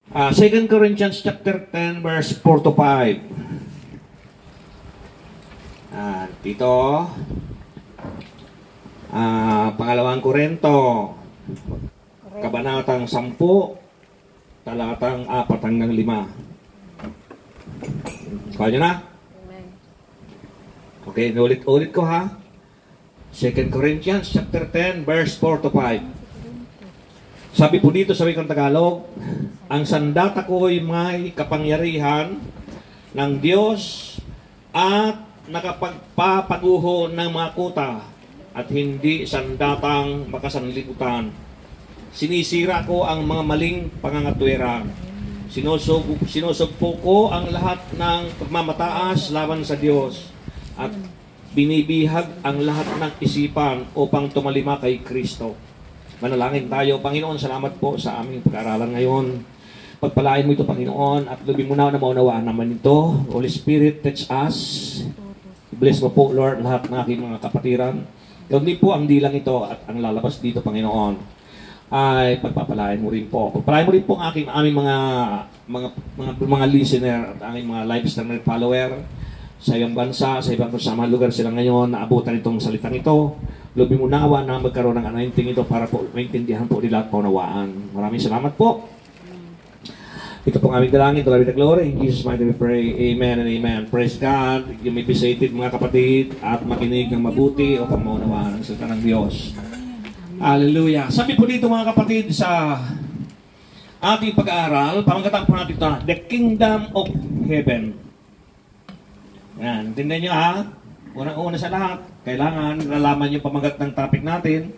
2 Corinthians chapter 10 verse 4 to 5. Dito, pangalawang Korinto, kabanatang 10, talatang 4 hanggang 5. Kaya nyo na? Okay, ulit ko ha. 2 Corinthians chapter 10 verse 4 to 5. Sabi po dito sa wikang Tagalog, ang sandata ko'y may kapangyarihan ng Diyos at nakapagpapaguho ng mga kuta at hindi sandatang makasanlibutan. Sinisira ko ang mga maling pangangatwiran. Sinusugpo ko ang lahat ng pagmamataas laban sa Diyos at binibihag ang lahat ng isipan upang tumalima kay Kristo. Manalangin tayo. Panginoon, salamat po sa aming pag-aaralan ngayon. Pagpalain mo ito, Panginoon, at lubin mo na maunawaan naman ito. Holy Spirit, teach us. Bless mo po, Lord, lahat ng aking mga kapatiran. Gawin po ang dilang ito at ang lalabas dito, Panginoon, ay pagpapalain mo rin po. Pagpalain mo rin po ang aming mga listener at aming mga live streamer follower sa ibang bansa, sa ibang kasamang lugar sila ngayon, naabutan itong salitang ito. Lubin mo nawa na magkaroon ng anointing ito para po maintindihan po nila at paunawaan. Maraming salamat po. Ito pong aming dalangin, to God be the glory. In Jesus' mighty we pray. Amen and amen. Praise God. You may be seated mga kapatid at makinig ng mabuti upang maunawaan ang salita ng Diyos. Hallelujah. Sabi po dito mga kapatid sa ating pag-aaral, pamangkatan po natin ito, The Kingdom of Heaven. Yan. Tindihan nyo ha? Unang-una sa lahat, kailangan nalaman yung pamagat ng topic natin.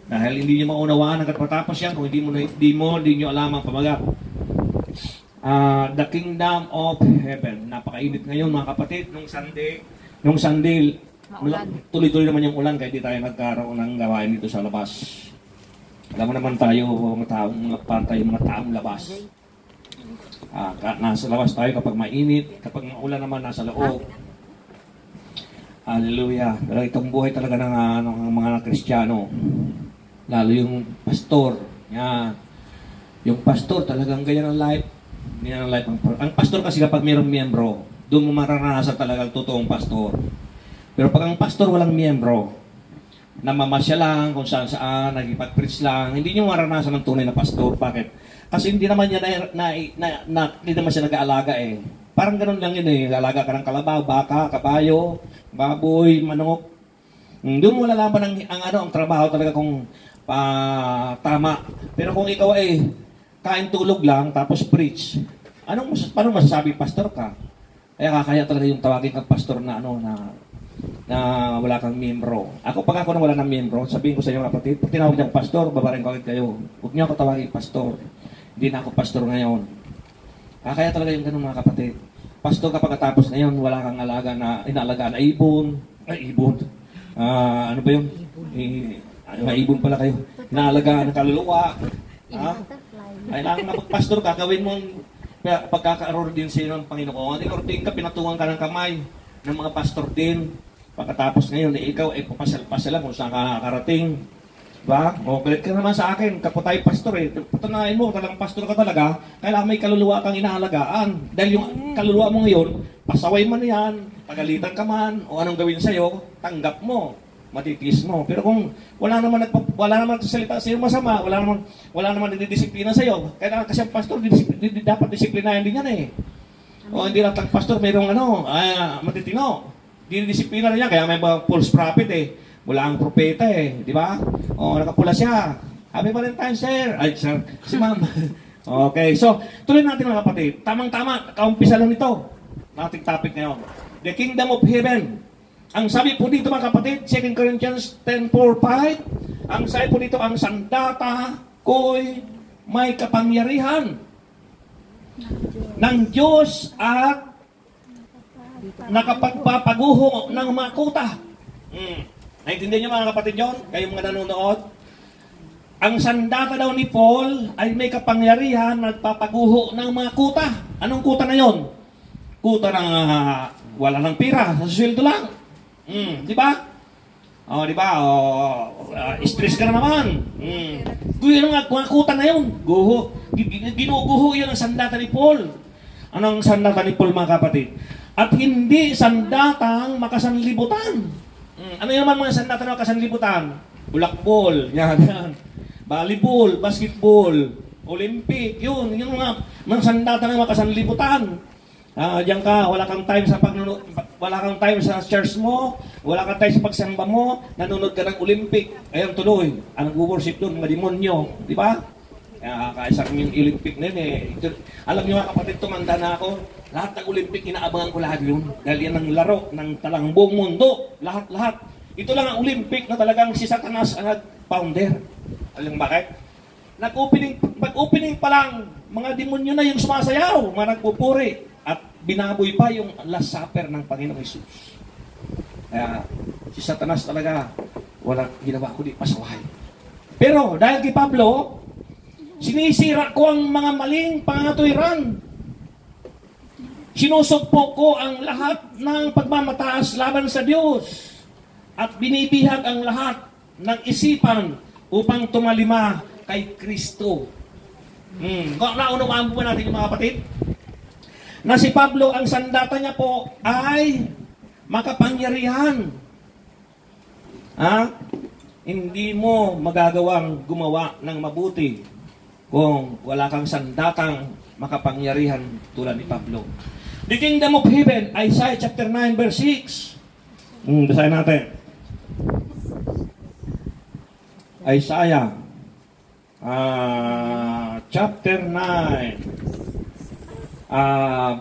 Dahil hindi nyo maunawaan hanggat matapos yan kung hindi nyo alam ang pamagat. The Kingdom of Heaven. Napakainit ngayon mga kapatid. Nung Sunday, tuloy-tuloy naman yung ulan kaya di tayo nagkaroon ng gawain dito sa labas. Alam mo naman tayo, mga taong labas. Nasa labas tayo kapag mainit, kapag maulan naman nasa loob. Hallelujah. Pero itong buhay talaga ng mga Kristiyano, lalo yung pastor. Yung pastor talagang ganyan ang life. Ganyan ang life. Ang pastor kasi kapag mayroong miyembro, doon mo mararanasan talaga ang totoong pastor. Pero pag ang pastor walang miyembro, namamasya lang kung saan-saan, nagipag-preach lang, hindi nyo mararanasan ng tunay na pastor. Bakit? Kasi hindi naman hindi naman siya nag-aalaga eh. Parang ganun lang yun eh. Alaga ka ng kalabaw, baka, kabayo, baboy, manok. Doon mo lalaman ang trabaho talaga kung tama. Pero kung ikaw ay kain tulog lang, tapos preach, paano masasabi pastor ka? Kaya talaga yung tawagin kang pastor na wala kang miyembro. Pag ako nang wala ng miyembro, sabihin ko sa inyo kapatid, pag tinawag niyang pastor, babarin ko agad kayo. Huwag niyo ako tawagin pastor. Hindi na ako pastor ngayon. Kaya talaga yung ganun mga kapatid. Pastor ka pagkatapos ngayon, wala kang inaalagaan na ibon. Ano ba yun? Maibon pala kayo. Inaalagaan ng kaluluwa. Kailangan na magpastor ka, gawin mo pagkakaroon din sa iyo ng Panginoon. Inordain ka, pinatungan ka ng kamay ng mga pastor din. Pagkatapos ngayon, ikaw ay papasal-pasal kung saan ka karating. Diba? O, galit ka naman sa akin, kapag tayo pastor eh. Patunayan mo, talagang pastor ka talaga, kailangan may kaluluwa kang inaalagaan. Dahil yung kaluluwa mo ngayon, pasaway man yan, pagalitan ka man, o anong gawin sa'yo, tanggap mo, matitiis mo. Pero kung wala naman nagsasalita sa'yo masama, wala naman nagdidisiplina sa'yo, kailangan kasi ang pastor, dapat disiplinayan din yan eh. O hindi lang tang pastor, mayroong matitino. Disiplina rin yan, kaya may mga false prophet eh. Wala ang propeta eh, di ba? Nakapula siya. Happy Valentine's, sir. Ay, sir. Si ma'am. Okay, so, tuloy natin mga kapatid. Tamang-tama, kaumpisa lang ito. Ating topic ngayon. The Kingdom of Heaven. Ang sabi po dito mga kapatid, 2 Corinthians 10:4-5. Ang sabi po dito, ang sandata ko'y may kapangyarihan ng Diyos at nakapagpapaguho ng mga kuta. Naintindihan niyo mga kapatid yun? Kayong mga nanonood? Ang sandata daw ni Paul ay may kapangyarihan na papaguho ng mga kuta. Anong kuta na yon? Kuta ng wala ng pira, sa sweldo lang. Di ba? Di ba? Stress ka na naman. Yung mga kuta na yun. Ginuguho yun ang sandata ni Paul. Anong sandata ni Paul, mga kapatid? At hindi sandatang makasanlibutan. Ano yung naman mga sandata na makasanlibutan? Bulakbol, yan. Volleyball, basketball, Olympic, yun. Yung mga sandata na makasanlibutan. Diyan ka, wala kang time sa wala kang time sa church mo, wala kang time sa pagsamba mo, nanonood ka ng Olympic. Ayun tuloy, ang nag-worship doon, mga demonyo, di ba? Kaisang yung Olympic na yun alam niyo mga kapatid, tumanda na ako, lahat ng Olympic, inaabangan ko lahat yun. Dahil yan ang laro ng talang buong mundo, lahat. Ito lang ang Olympic na talagang si Satanas ang nag-founder. Alam bakit? Mag-opening pa lang, mga demonyo na yung sumasayaw, mga nagpupuri. At binaboy pa yung Last Supper ng Panginoong Hesus. Kaya si Satanas talaga, walang ginawa kundi pasaway. Pero dahil kay Pablo, sinisira ko ang mga maling pangatuwiran. Sinusugpo ko ang lahat ng pagmamataas laban sa Diyos. At binibihag ang lahat ng isipan upang tumalima kay Kristo. Naunawaan po natin yung mga kapatid? Na si Pablo, ang sandata niya po ay makapangyarihan. Hindi mo magagawang gumawa ng mabuti kung wala kang sandatang makapangyarihan tulad ni Pablo. The Kingdom of Heaven, Isaiah chapter 9 verse 6. Basahin natin. Isaiah chapter 9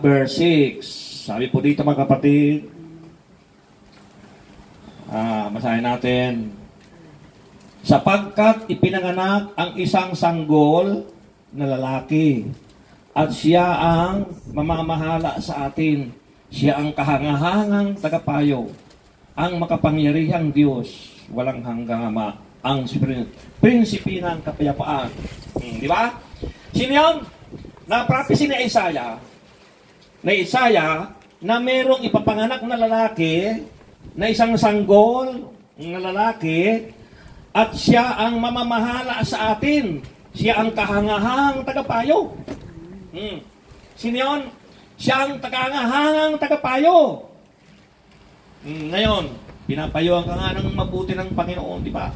verse 6. Sabi po dito mga kapatid, basahin natin. Sapagkat ipinanganak ang isang sanggol na lalaki, at siya ang mamamahala sa atin. Siya ang kahangahangang tagapayo, ang makapangyarihang Diyos, walang hanggang ama, ang prinsipi ng kapayapaan. Di ba? Sino yun? Na-prophecy ni Isaiah na merong ipapanganak na lalaki, na isang sanggol na lalaki, at siya ang mamamahala sa atin. Siya ang kahangahang tagapayo. Sino yun? Siya ang kahangahang tagapayo. Ngayon, pinapayuhan ka nga ng mabuti ng Panginoon, di ba?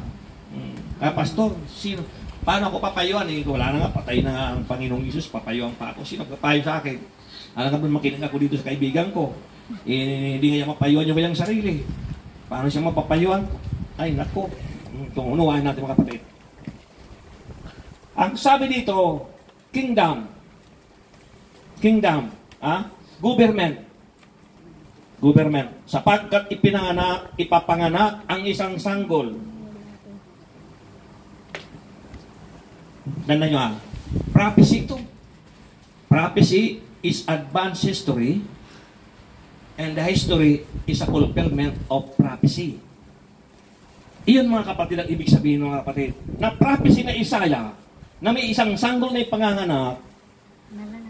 Pastor, sino? Paano ako papayuhan? Wala na nga, patay na nga ang Panginoong Isus, papayuhan pa ako. Sino papayo sa akin? Alam nga ba, makinig ako dito sa kaibigan ko. Hindi nga mapayuhan niya ba yung sarili? Paano siya mapapayuhan? Ay, nako. Unuwain natin mga kapatid. Ang sabi dito, kingdom. Government. Sapagkat ipapanganak ang isang sanggol. Tanda nyo prophecy ito. Prophecy is advanced history, and the history is a fulfillment of prophecy. Iyon mga kapatid ang ibig sabihin mga kapatid. Na prophecy na Isaiah, na may isang sanggol na ipanganganak,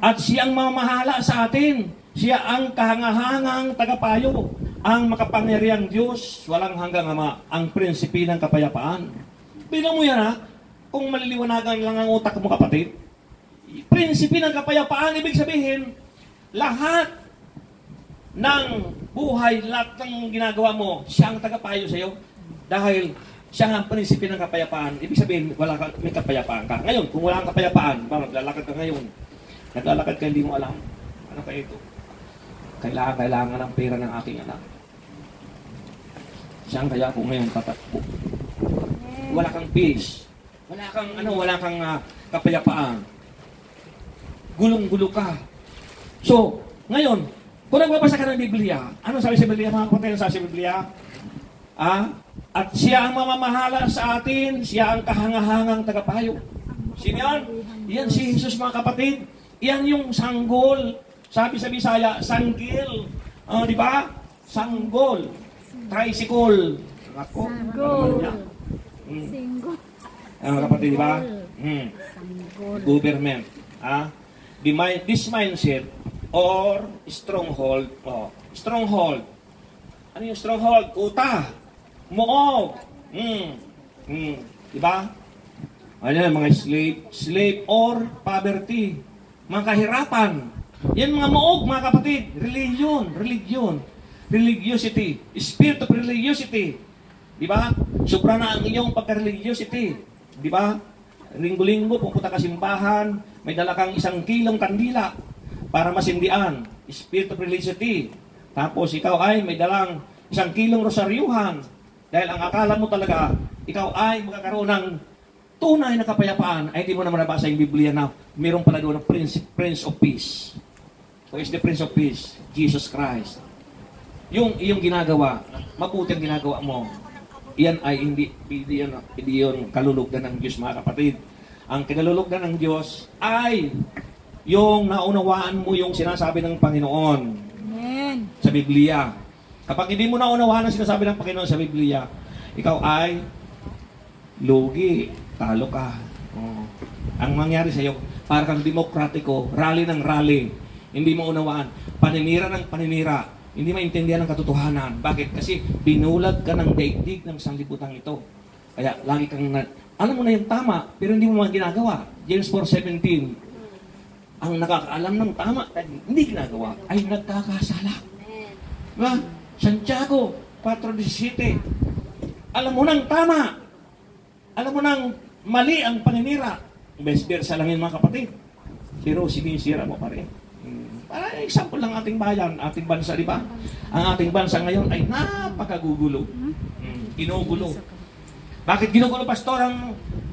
at siyang mamahala sa atin. Siya ang kahangahangang tagapayo, ang makapangyarihang Diyos, walang hanggang ama, ang prinsipi ng kapayapaan. Bilang mo yan kung maliliwanagan lang ang utak mo kapatid. Prinsipi ng kapayapaan, ibig sabihin, lahat ng buhay, lahat ng ginagawa mo, siya ang tagapayo sa iyo. Dahil siya ang prinsipi ng kapayapaan, ibig sabihin, may kapayapaan ka. Ngayon, kung wala kang kapayapaan, parang lalakad ka ngayon. Naglalakad ka, hindi mo alam. Ano kaya ito? Kailangan ng pera ng aking anak. Siyang kaya ako ngayon tatakbo. Wala kang peace. Wala kang kapayapaan. Gulong-gulo ka. So, ngayon, kung nagbabasa ka ng Biblia, ano sabi sa Biblia, mga kapatid, sa Biblia? At siya ang mamamahala sa atin, siya ang kahangahangang tagapayo. Sino yan? Yan si Jesus mga kapatid. Yan yung sanggol. Sabi sa Bisaya, sanggil. Di ba? Sanggol. Tricycle. Ako. Sanggol. Singgol. Kapatid, di ba? Government. This mindset or stronghold. Stronghold. Ano yung stronghold? Kuta. Moog. Diba? Ayan, mga slave or poverty. Mga kahirapan. Yan mga moog, mga kapatid. Religion. Religiosity. Spirit of religiosity. Diba? Sobra na ang iyong pagka-religiosity. Diba? Linggo-linggo, pupunta ka simbahan, may dala kang 1 kilong kandila para masindian. Spirit of religiosity. Tapos ikaw ay may dalang 1 kilong rosaryuhan. Dahil ang akala mo talaga, ikaw ay magkakaroon ng tunay na kapayapaan, ay di mo naman nabasa yung Biblia na mayroon pala doon ng Prince of Peace. Who is the Prince of Peace? Jesus Christ. Yung iyong ginagawa, mabuti ang ginagawa mo, iyan ay hindi yun kalulugdan ng Diyos, mga kapatid. Ang kinalulugdan ng Diyos ay yung naunawaan mo yung sinasabi ng Panginoon. Amen. Sa Biblia. Kapag hindi mo naunawaan ang sinasabi ng Panginoon sa Biblia, ikaw ay lugi, talo ka. Oh. Ang mangyari sa iyo, para kang demokratiko, rally ng rally, hindi mo unawaan, paninira ng paninira, hindi maintindihan ang katotohanan. Bakit? Kasi binulag ka ng daigdig ng sanlibutan ito. Kaya lagi kang, alam mo na yung tama, pero hindi mo man ginagawa. James 4:17, ang nakakaalam ng tama, hindi ginagawa, ay nagkakasala. Diba? Santiago 4:17, alam mo ng tama, alam mo ng mali ang paninira. Best versa lang yun, mga kapatid. Pero sinisira mo pa rin. Para example lang ating bayan, ating bansa, di ba? Ang ating bansa ngayon ay napakagugulo. Ginugulo. Bakit ginugulo, pastor,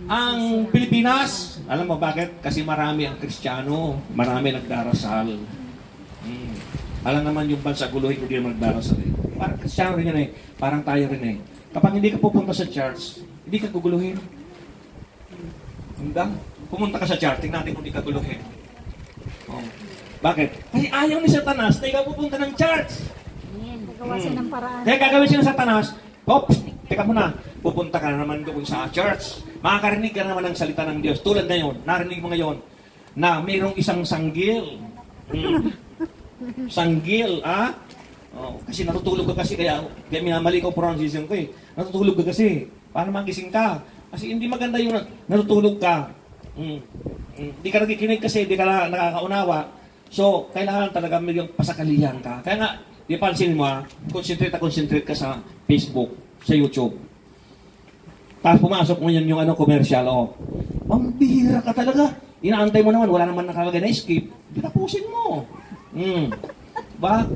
ang Pilipinas? Alam mo bakit? Kasi marami ang Kristiyano, marami nagdarasal. Alam naman yung bansa guluhin, hindi naman nagdarasal. Parang Kristiyano rin yan eh. Parang tayo rin eh. Kapag hindi ka pupunta sa church, hindi ka guguluhin. Hindi? Pumunta ka sa church, tingnan natin kung hindi ka guluhin. Oh. Bakit? Kasi ayaw ni Satanas na ikaw pupunta ng church. Nagawa siya ng paraan. Kaya gagawin siya ng Satanas, oops, teka muna, pupunta ka naman doon sa church. Makakarinig ka naman ng salita ng Diyos. Tulad ngayon, narinig mo ngayon, na mayroong isang sanggil. Sanggil, ah? Oh, kasi natutulog ka kasi, kaya minamali ko pronunciation ko eh. Natutulog ka kasi, para magising ka. Kasi hindi maganda yung natutulog ka. Hindi ka nakikinig kasi, hindi ka nakakaunawa. So, kailangan talaga yung pasakalihan ka. Kaya nga, di pansin mo concentrate ka sa Facebook, sa YouTube. Tapos pumasok mo yun yung commercial, ang bihira ka talaga. Inaantay mo naman, wala naman nakalagay na skip. Tapusin mo. Ba?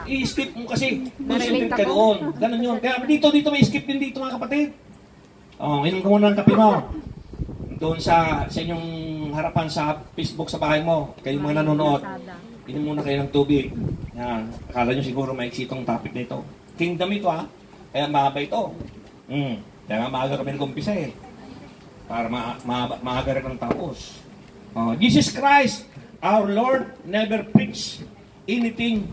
I-skip mo kasi. Concentrate ka doon. Ganun yun. Kaya dito may skip din dito, mga kapatid. Inom ka muna ng kape mo. Doon sa inyong harapan sa Facebook sa bahay mo. Kayong mga nanonood. Inom muna kayo ng tubig. Yan. Akala nyo siguro may itong topic na ito. Kingdom ito Kaya mahaba ito. Kaya nga maaga kami nag-umpisa eh. Para maaga rin ang tapos. Jesus Christ, our Lord, never preached anything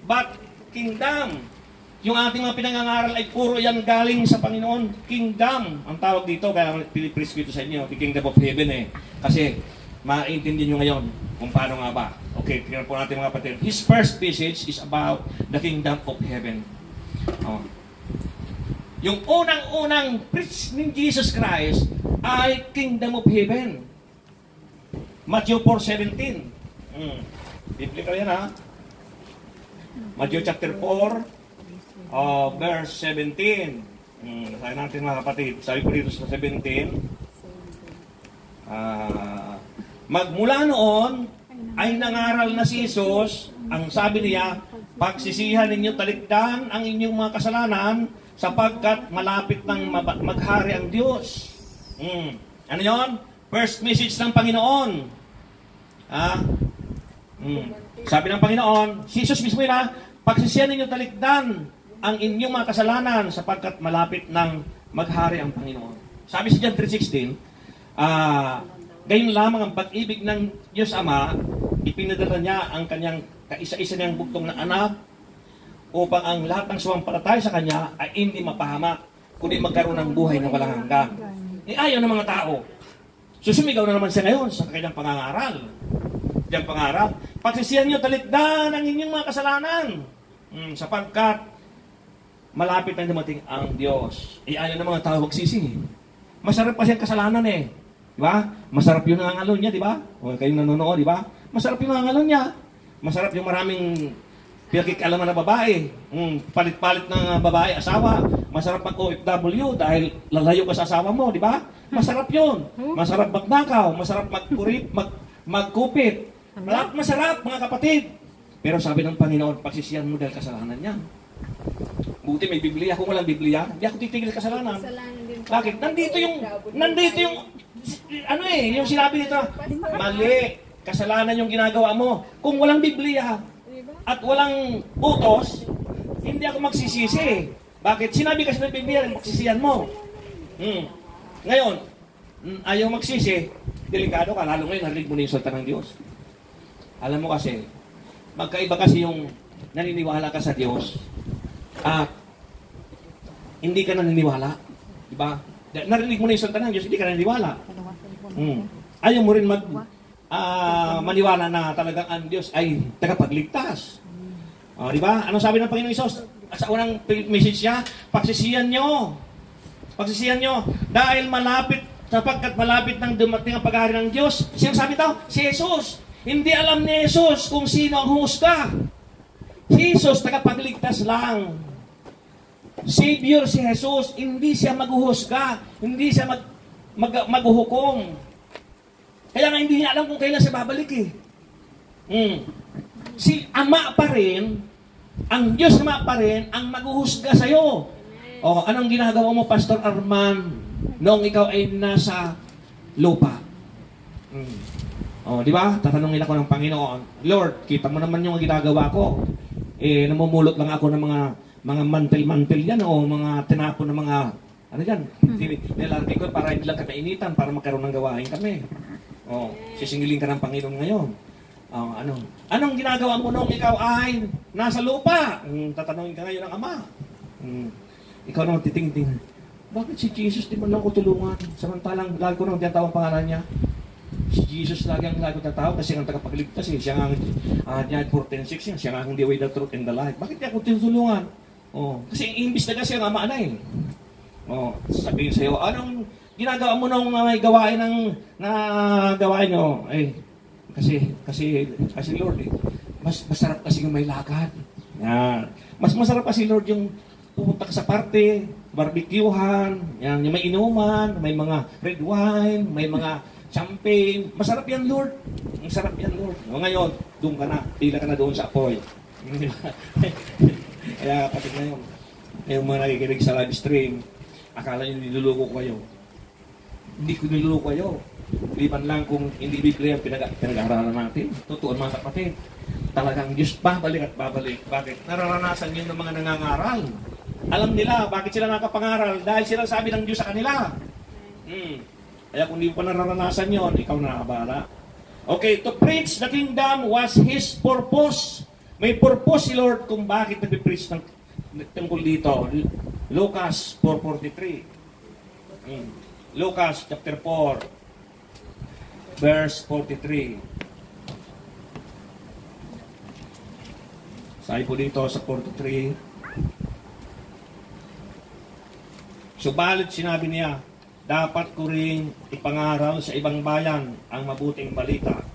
but kingdom. Yung ating mga pinangangaral ay puro yan galing sa Panginoon. Kingdom ang tawag dito. Kaya pinipreach ko ito sa inyo. The kingdom of heaven eh. Kasi maintindihan nyo ngayon kung paano nga ba. Okay, tingnan po natin mga kapatid. His first message is about the kingdom of heaven. Yung unang-unang preach ni Jesus Christ ay kingdom of heaven. Matthew 4:17. Biblical yan Matthew chapter 4, verse 17. Sabi natin mga kapatid. Sabi ko dito sa 17. Magmula noon ay nangaral na si Jesus. Ang sabi niya, pagsisihan ninyo talikdan ang inyong mga kasalanan sapagkat malapit nang maghari ang Diyos. Ano yun? First message ng Panginoon. Sabi ng Panginoon, si Jesus mismo yun pagsisihan ninyo talikdan ang inyong mga kasalanan sapagkat malapit nang maghari ang Panginoon. Sabi sa John 3:16, gayon lamang ang pag-ibig ng Diyos Ama, ipinadala niya ang kanyang kaisa-isa niyang bugtong na anak upang ang lahat ng sumampalataya sa kanya ay hindi mapahamak, kundi magkaroon ng buhay na walang hanggan. Ayaw ng mga tao. Susumigaw na naman siya ngayon sa kanyang pangangaral. Diyang pangarap, pagsisihan niyo talikdan ang inyong mga kasalanan sapagkat malapit na dumating ang Diyos. Ayaw ng mga tao magsisi. Masarap pa siyang kasalanan eh. Di ba? Masarap yung nangangalon niya, di ba? O kayong nanonood, di ba? Masarap yung nangangalon niya. Masarap yung maraming pinakikalaman na babae. Palit-palit ng babae, asawa. Masarap mag-OFW dahil lalayo ka sa asawa mo, di ba? Masarap yun. Masarap magnakaw. Masarap magkupit. Masarap, mga kapatid. Pero sabi ng Panginoon, pagsisiyan mo dahil kasalanan niya. Buti may Biblia. Kung walang Biblia, hindi ako titigil kasalanan. Bakit? Nandito yung yung sinabi dito, mali. Kasalanan yung ginagawa mo. Kung walang Biblia at walang utos, hindi ako magsisisi. Bakit? Sinabi kasi ng Biblia, magsisiyan mo. Ngayon, ayaw magsisi, delikado ka. Lalo ngayon, narinig mo na yung salita ng Diyos. Alam mo kasi, magkaiba kasi yung naniniwala ka sa Diyos at hindi ka naniniwala. Diba? Narinig mo na yung salita ng Diyos, hindi ka naniniwala. Ayaw mo rin maniwala na talagang ang Diyos ay tagapagligtas. Diba? Anong sabi ng Panginoon Isos? Sa unang message niya, pagsisiyan nyo. Pagsisiyan nyo. Dahil sapagkat malapit nang dumating ang paghahari ng Diyos. Sino sabi daw? Si Jesus. Hindi alam ni Jesus kung sino ang husga. Si Jesus, tagapagligtas lang. Savior si Jesus, hindi siya maghuhusga, hindi siya maghuhukom. Kaya nga hindi niya alam kung kailan siya babalik eh. Si Ama pa rin, ang Diyos Ama pa rin, ang maghuhusga sa'yo. O, anong ginagawa mo, Pastor Arman, noong ikaw ay nasa lupa? O, di ba? Tatanungin ako ng Panginoon, Lord, kita mo naman yung ginagawa ko. Namumulot lang ako ng mga mantel-mantel yan o mga tinapon ng mga nilalagay ko para hindi lang kami initan para magkaroon ng gawain kami. Sisingilin ka ng Panginoon ngayon. Anong ginagawa mo nung ikaw ay nasa lupa? Tatanungin ka ngayon ng Ama. Ikaw naman titingting, bakit si Jesus di man lang ko tulungan? Samantalang lagi ko nang tinatawag ang pangalan niya. Si Jesus lagi ko tatawag kasi ang tagapagligtas eh. Siya nga John 14:6 siya nga ang the way, the truth, and the life. Bakit di ako tinutulungan? Kasi imbis na kasi ang Ama na eh. Sabihin sa'yo, anong ginagawa mo nung may gawain gawain nyo? Kasi Lord eh, mas masarap kasi yung may lakad. Yan. Mas masarap kasi Lord yung pupunta ka sa party, barbecuehan, yan, yung may inuman, may mga red wine, may mga champagne. Masarap yan, Lord. Masarap yan, Lord. Ngayon, doon ka na. Pila ka na doon sa apoy. Kaya kapit na yun. Yung mga nakikinig sa live stream, akala nyo niluluko ko kayo. Hindi ko niluluko kayo. Liban lang kung hindi Biblia ang pinag-aaralan natin. Totoo mga kapatid. Talagang Diyos babalik at babalik. Bakit? Nararanasan yun ng mga nangangaral. Alam nila bakit sila nakapangaral. Dahil sila sabi ng Diyos sa kanila. Kaya kung hindi mo pa nararanasan yun, ikaw na nakabala. Okay, to preach the kingdom was His purpose. May purpose si Lord kung bakit nag-preach ng tungkol dito. Lucas 4:43. Lucas chapter 4, verse 43. Sabi po dito sa 43. Subalit sinabi niya, dapat ko rin ipangaral sa ibang bayan ang mabuting balita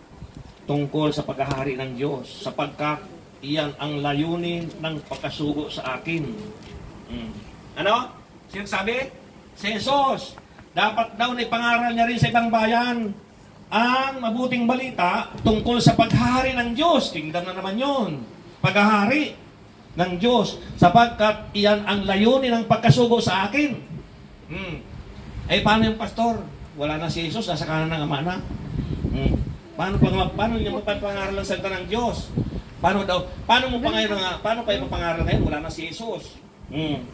tungkol sa paghahari ng Diyos, sapagkat iyan ang layunin ng pagkasugo sa akin. Ano? Sino sabi? Si Jesus. Dapat daw na ipangaral niya rin sa ibang bayan ang mabuting balita tungkol sa paghahari ng Diyos. Kingdom na naman yun. Paghahari ng Diyos, sapagkat iyan ang layunin ng pagkasugo sa akin. Paano yung pastor? Wala na si Jesus, nasa kanan ng Ama na. Paano niya magpapangaral ang salita ng Diyos? Paano kayo mapangaral ngayon? Wala na si Jesus.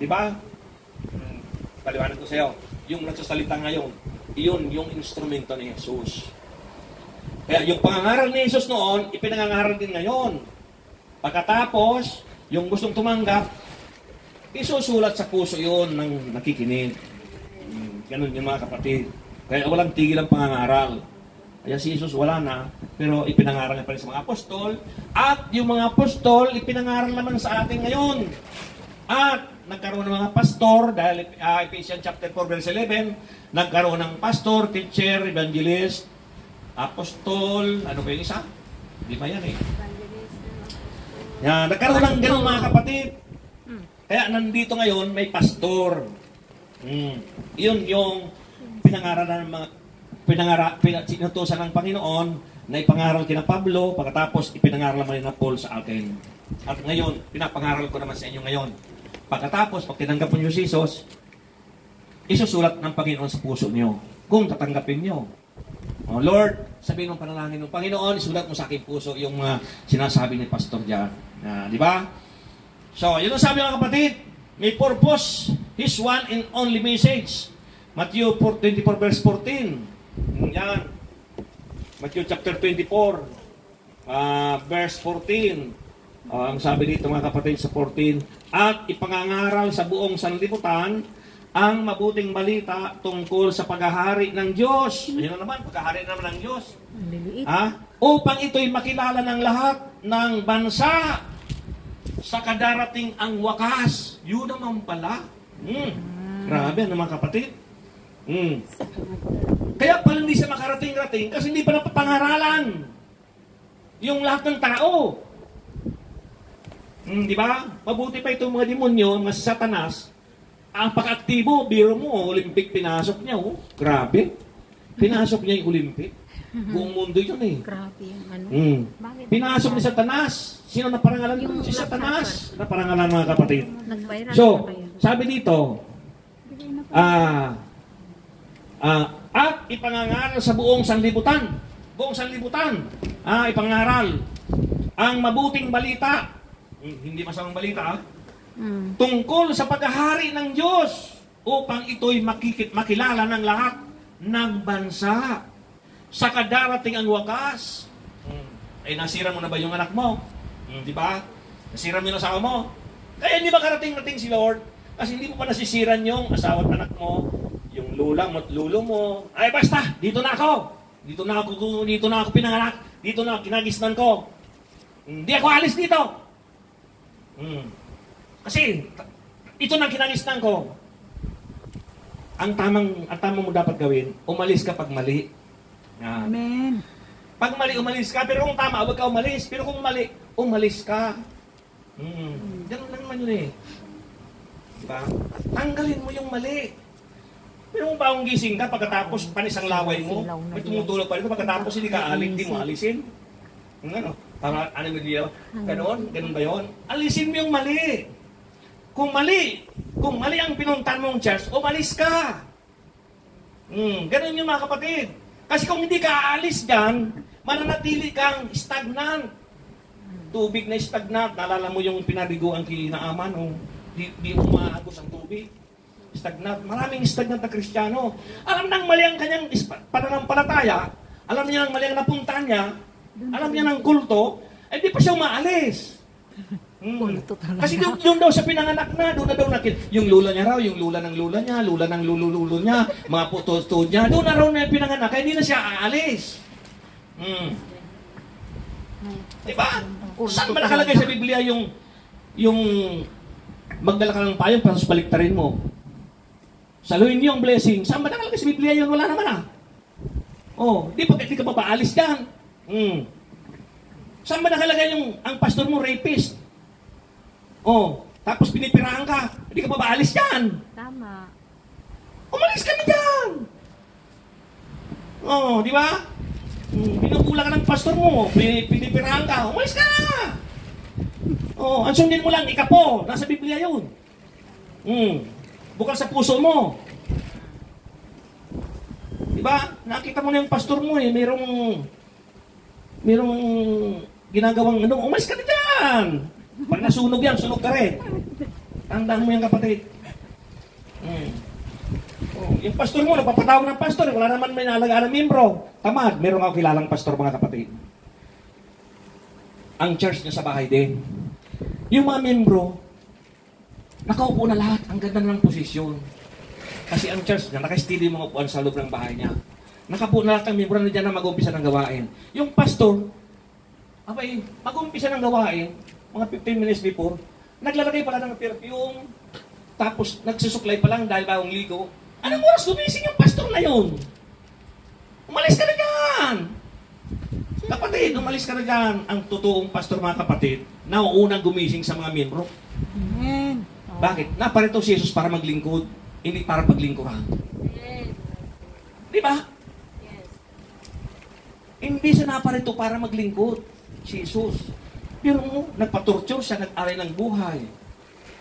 Diba? Paliwanag ko sa iyo. Yung nagsasalita ngayon, iyon yung instrumento ni Jesus. Kaya yung pangangaral ni Jesus noon, ipinangangaral din ngayon. Pagkatapos, yung gustong tumanggap, isusulat sa puso yun ng nakikinig. Ganun yung mga kapatid. Kaya walang tigil ang pangangaral. Kaya si Jesus wala na, pero ipinangaral niya pa rin sa mga apostol. At yung mga apostol, ipinangaral naman sa atin ngayon. At nagkaroon ng mga pastor, dahil Ephesians chapter 4 verse 11, nagkaroon ng pastor, teacher, evangelist, apostol, ano ba yung isa? 5 yan eh. Yan, nagkaroon ng ganun mga kapatid. Kaya nandito ngayon may pastor. Yun yung pinangaralan ng mga sinutusan ng Panginoon na ipangaral kina Pablo, pagkatapos ipinangaral naman na Paul sa akin. At ngayon, pinapangaral ko naman sa inyo ngayon. Pagkatapos, pag tinanggap mo yung Jesus, isusulat ng Panginoon sa puso niyo. Kung tatanggapin niyo. Oh, Lord, sabihin ng panalangin ng Panginoon, isulat mo sa aking puso yung mga sinasabi ni Pastor diyan. Di ba? So, yun ang sabi mga kapatid. May purpose. His one and only message. Matthew 24 verse 14. Yan. Matthew chapter 24 verse 14. Ang sabi dito mga kapatid sa 14, at ipangangaral sa buong sanlibutan ang mabuting balita tungkol sa paghahari ng Diyos. Ayun na naman, paghahari naman ng Diyos. Upang ito'y makilala ng lahat ng bansa sa kadarating ang wakas. Yun naman pala. Grabe, ano mga kapatid? Kaya pala hindi siya makarating-rating kasi hindi pa napapangaralan yung lahat ng tao. Di ba? Mabuti pa itong mga demonyo, mga satanas, ang pag-aktibo, biro mo, Olympic pinasok niya. Grabe. Pinasok niya yung Olympic. Buong mundo yun eh. Grabe yung ano. Pinasok ni Satanas. Sino naparangalan? Si Satanas. Naparangalan mga kapatid. Nag-viral So, na kayo. sabi dito, at ipangangaral sa buong sanlibutan. Buong sanlibutan. Ipangaral ang mabuting balita. Hindi masamang balita, tungkol sa paghahari ng Diyos upang ito'y makilala ng lahat ng bansa sa kadarating ang wakas. Nasira mo na ba yung anak mo? Di ba? Nasira mo yung asawa mo? Kaya hindi ba karating-rating si Lord? Kasi hindi mo pa nasisiran yung asawa at anak mo, yung lulang mo at lulo mo. Ay basta, dito na ako. Dito na ako pinanganak. Dito na ako kinagisnan ko. Hindi ako alis dito. Kasi ito na kinagisnan ko. Ang tamang mo dapat gawin, umalis ka pag mali. Amen. Pag mali, umalis ka. Pero kung tama, huwag ka umalis. Pero kung mali, umalis ka. Ganun lang naman yun eh. Diba? Tanggalin mo yung mali. Pero kung bagong gising ka, pagkatapos panisang laway mo, may tumutulog pa rin, pagkatapos hindi ka alit, di mo alisin. Ano? Para, ano ba diyo? Ganon ba yun? Alisin mo yung mali. Kung mali ang pinuntan mong church, umalis ka. Ganon yung mga kapatid. Kasi kung hindi ka aalis dyan, mananatili kang stagnant. Tubig na stagnant. Naalala mo yung pinaliguan kinaaman, di mo maagos ang tubig. Stagnant. Maraming stagnant na Kristiyano. Alam nang mali ang kanyang pananampalataya, alam niya nang mali ang napuntahan niya, alam niya ng kulto, di pa siya umaalis. Kasi doon daw sa pinanganak na, doon na daw nakit. Yung lula niya raw, yung lula ng lula niya, lula ng lululo niya, mga puto niya, doon na raw na yung pinanganak, kaya hindi na siya aalis. Diba? Saan ba nakalagay sa Biblia yung magdala ka ng payong para baliktarin mo? Saluhin niyo ang blessing. Saan ba nakalagay sa Biblia yun? Wala naman di ka pa paalis dyan. Saan ba nakalagay ang pastor mo rapist? Tapos pinipirahan ka. Hindi ka pa ba alis dyan? Tama. Umalis ka na dyan. Di ba? Pinupula ka ng pastor mo. Pinipirahan ka. Umalis ka na. Ang sundin mo lang, ikapo. Nasa Biblia yun. Bukal sa puso mo. Di ba? Nakita mo na yung pastor mo merong ginagawang umalis ka na dyan. Pag nasunog yan, sunog ka rin. Tandaan mo yan, kapatid. Yung pastor mo, napapatawag ng pastor, wala naman may nalagaan ng membro. Tamad, meron ako kilalang pastor, mga kapatid. Ang church niya sa bahay din. Yung mga membro, nakaupo na lahat, ang ganda ng posisyon. Kasi ang church niya, naka-steady mga upuan sa loob ng bahay niya. Nakapo na lahat ang membro na dyan na mag-umpisa ng gawain. Yung pastor, mag-umpisa ng gawain, mga 15 minutes before, naglalagay pala ng perfume, Tapos nagsusuklay pa lang dahil bagong ligo. Anong oras gumising yung pastor na yun? Umalis ka na dyan! Kapatid, umalis ka na dyan. Ang totoong pastor, mga kapatid, nauunang gumising sa mga miyembro. Amen. Bakit? Naparito si Jesus para maglingkod, hindi para paglingkuran. Di ba? Hindi siya naparito para maglingkod, si Jesus. Pero nagpatorture siya, nag-aray ng buhay.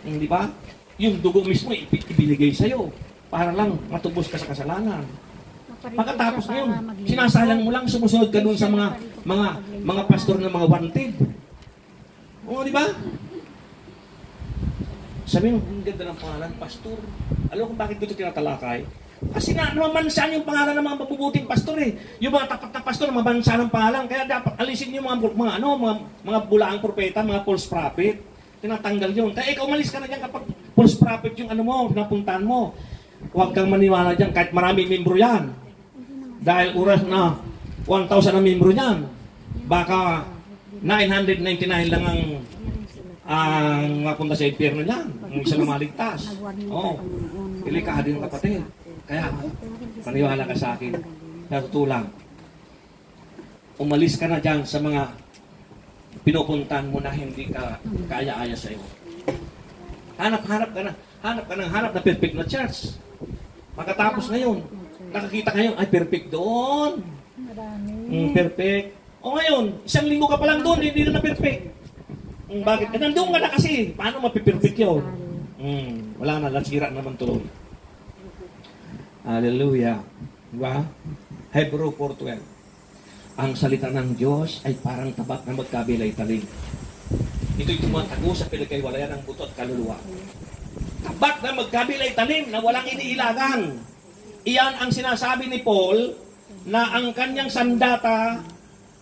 Di ba? Yung dugo mismo ibinigay sa'yo para lang matubos ka sa kasalanan. Pagkatapos ngayon, sinasayang mo lang, sumusunod ka dun sa mga pastor na mga wanted. Oo, di ba? Sabi mo, ang ganda ng pangalan, pastor. Alam ko bakit dito tinatalakay? Kasi namamansan yung pangalan ng mga mabubuting pastor eh. Yung mga tapat na pastor, mamansan ang pangalan. Kaya dapat alisin yung mga bulaang propeta, mga false prophet. Tinatanggal yun. Kaya ikaw umalis ka na dyan kapag false prophet yung napuntahan mo. Huwag kang maniwala dyan kahit maraming membro yan. Dahil oras na 1,000 ang membro niyan. Baka 999 lang ang mapunta sa impyerno niyan. Ang isa na maligtas. Oo. Pili ka din kapatid. Kaya, maniwala ka sa akin. Natutulang. Umalis ka na dyan sa mga pinupuntahan mo na hindi ka kaya-aya sa iyo. Hanap na perfect na church. Pagkatapos ngayon, nakakita kayo, ay perfect doon. Perfect. O ngayon, isang linggo ka pa lang doon, hindi na perfect. Bakit? Nandun ka na kasi. Paano mapiperfect yun? Wala na, nasira naman tuloy. Hallelujah. Diba? Hebrew 4:12. Ang salita ng Diyos ay parang tabak na magkabilay talim. Ito'y tumatago sa pinagkaiwalayan ng buto at kaluluwa. Tabak na magkabilay talim na walang iniilagan. Iyan ang sinasabi ni Paul na ang kanyang sandata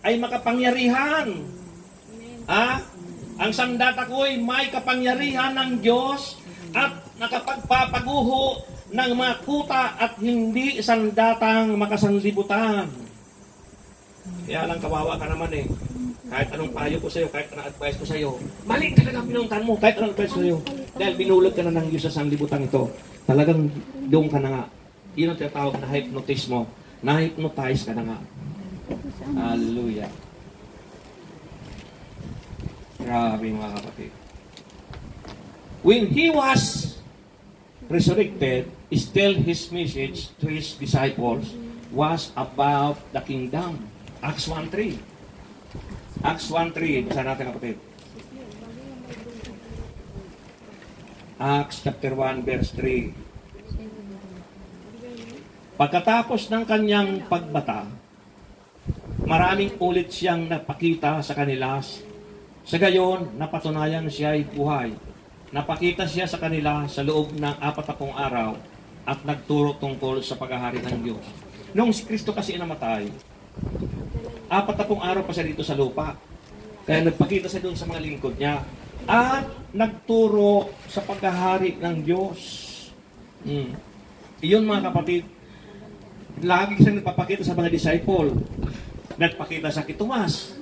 ay makapangyarihan. Ang sandata ko ay may kapangyarihan ng Diyos at nakapagpapaguho ng mga kuta at hindi sandatang makasanlibutan. Kaya lang kawawa ka naman eh. Kahit anong payo ko sa iyo, kahit anong advice ko sa iyo, mali talaga ang pinuntahan mo, kahit anong advice ko sa iyo. Dahil binulog ka na ng Diyos sa sanlibutan ito. Talagang doon ka na nga. Yun ang tinatawag na hypnotismo. Na-hypnotize ka na nga. Hallelujah. Grabe mga kapatid. When He was resurrected, still His message to His disciples was about the kingdom. Acts 1:3. Acts 1:3. Basa natin kapatid. Acts chapter 1 verse 3. Pagkatapos ng kanyang pagbata, maraming ulit siyang napakita sa kanila. Sa gayon, napatunayan siya ay buhay. Napakita siya sa kanila sa loob ng 40 araw at nagturo tungkol sa paghahari ng Diyos. Noong si Kristo kasi namatay, 40 araw pa siya dito sa lupa. Kaya nagpakita siya doon sa mga lingkod niya at nagturo sa paghahari ng Diyos. Iyon mga kapatid, lagi siyang nagpapakita sa mga disciple. Nagpakita sa kay Tomas.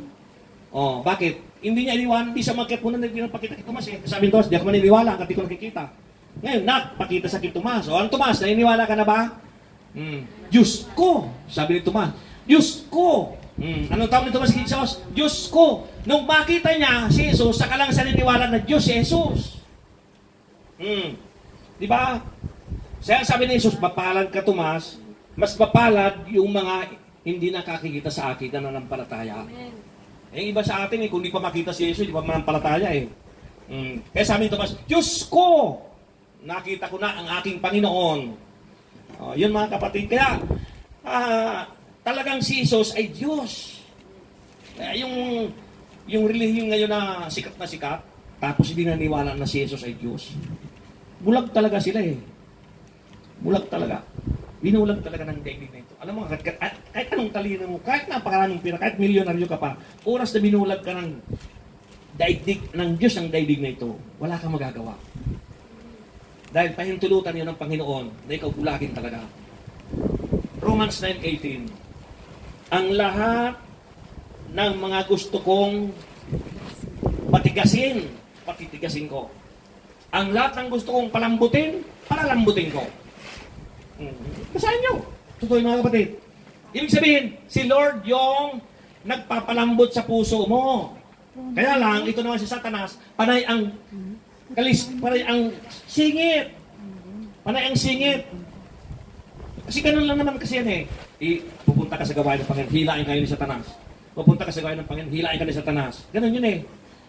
Bakit? Hindi niya iniwan, hindi siya magkit muna nagpakita kay Tomas. Sabi ni Tomas, di ako maniniwala hanggang di ko nakikita. Ngayon, nagpakita sa kay Tomas. Ang Tomas, naniniwala ka na ba? Diyos ko, sabi ni Tomas. Diyos ko. Anong tawag ni Tomas kay Jesus? Diyos ko. Nung makita niya si Jesus, saka lang siya naniniwala na Diyos si Jesus. Di ba? Kaya sabi ni Jesus, mapalad ka Tomas, mas mapalad yung mga hindi nakakikita sa akin na nanampalataya. Iba sa atin kung di pa makita si Jesus, di pa manampalataya Kaya sabi ni Tomas, Diyos ko! Nakita ko na ang aking Panginoon. Yun mga kapatid. Kaya, talagang si Jesus ay Diyos. Kaya yung relihiyon ngayon na sikat, tapos hindi naniwala na si Jesus ay Diyos. Bulag talaga sila Bulag talaga. Binulag talaga ng daigdig na ito. Alam mo, kahit anong talino mo, kahit napakaraming pira, kahit milyonaryo ka pa, oras na binulag ka ng daigdig, ng Diyos ang daigdig na ito, wala kang magagawa. Dahil pahintulutan yun ng Panginoon na ikaw bulagin talaga. Romans 9:18. Ang lahat ng mga gusto kong patitigasin ko. Ang lahat ng gusto kong palambutin, palalambutin ko. Basahin nyo. Totoo mga kapatid. Ibig sabihin, si Lord yung nagpapalambot sa puso mo. Kaya lang, ito naman si Satanas, panay ang singit. Panay ang singit. Kasi ganun lang naman kasi yan eh. Pupunta ka sa gawain ng Panginoon, hilain kayo ni Satanas. Pupunta ka sa gawain ng Panginoon, hilain ka ni Satanas. Ganun yun eh.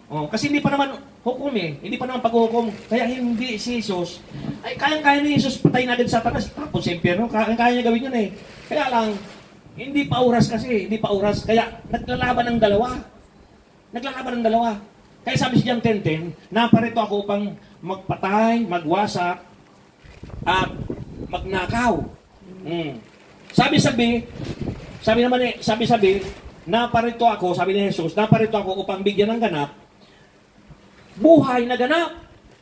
Kasi hindi pa naman hukom eh. Hindi pa naman paghuhukom. Kaya hindi si Jesus, ay kayang-kaya ni Jesus patayin agad sa Satanas. Tapos sa impyerno, kaya niya gawin yun eh. Kaya lang, hindi pa oras kasi. Hindi pa oras. Kaya naglalaban ng dalawa. Naglalaban ng dalawa. Kaya sabi si John 10:10, naparito ako upang magpatay, magwasak, at magnakaw. Sabi naparito ako, sabi ni Jesus, naparito ako upang bigyan ng ganap, buhay na ganap.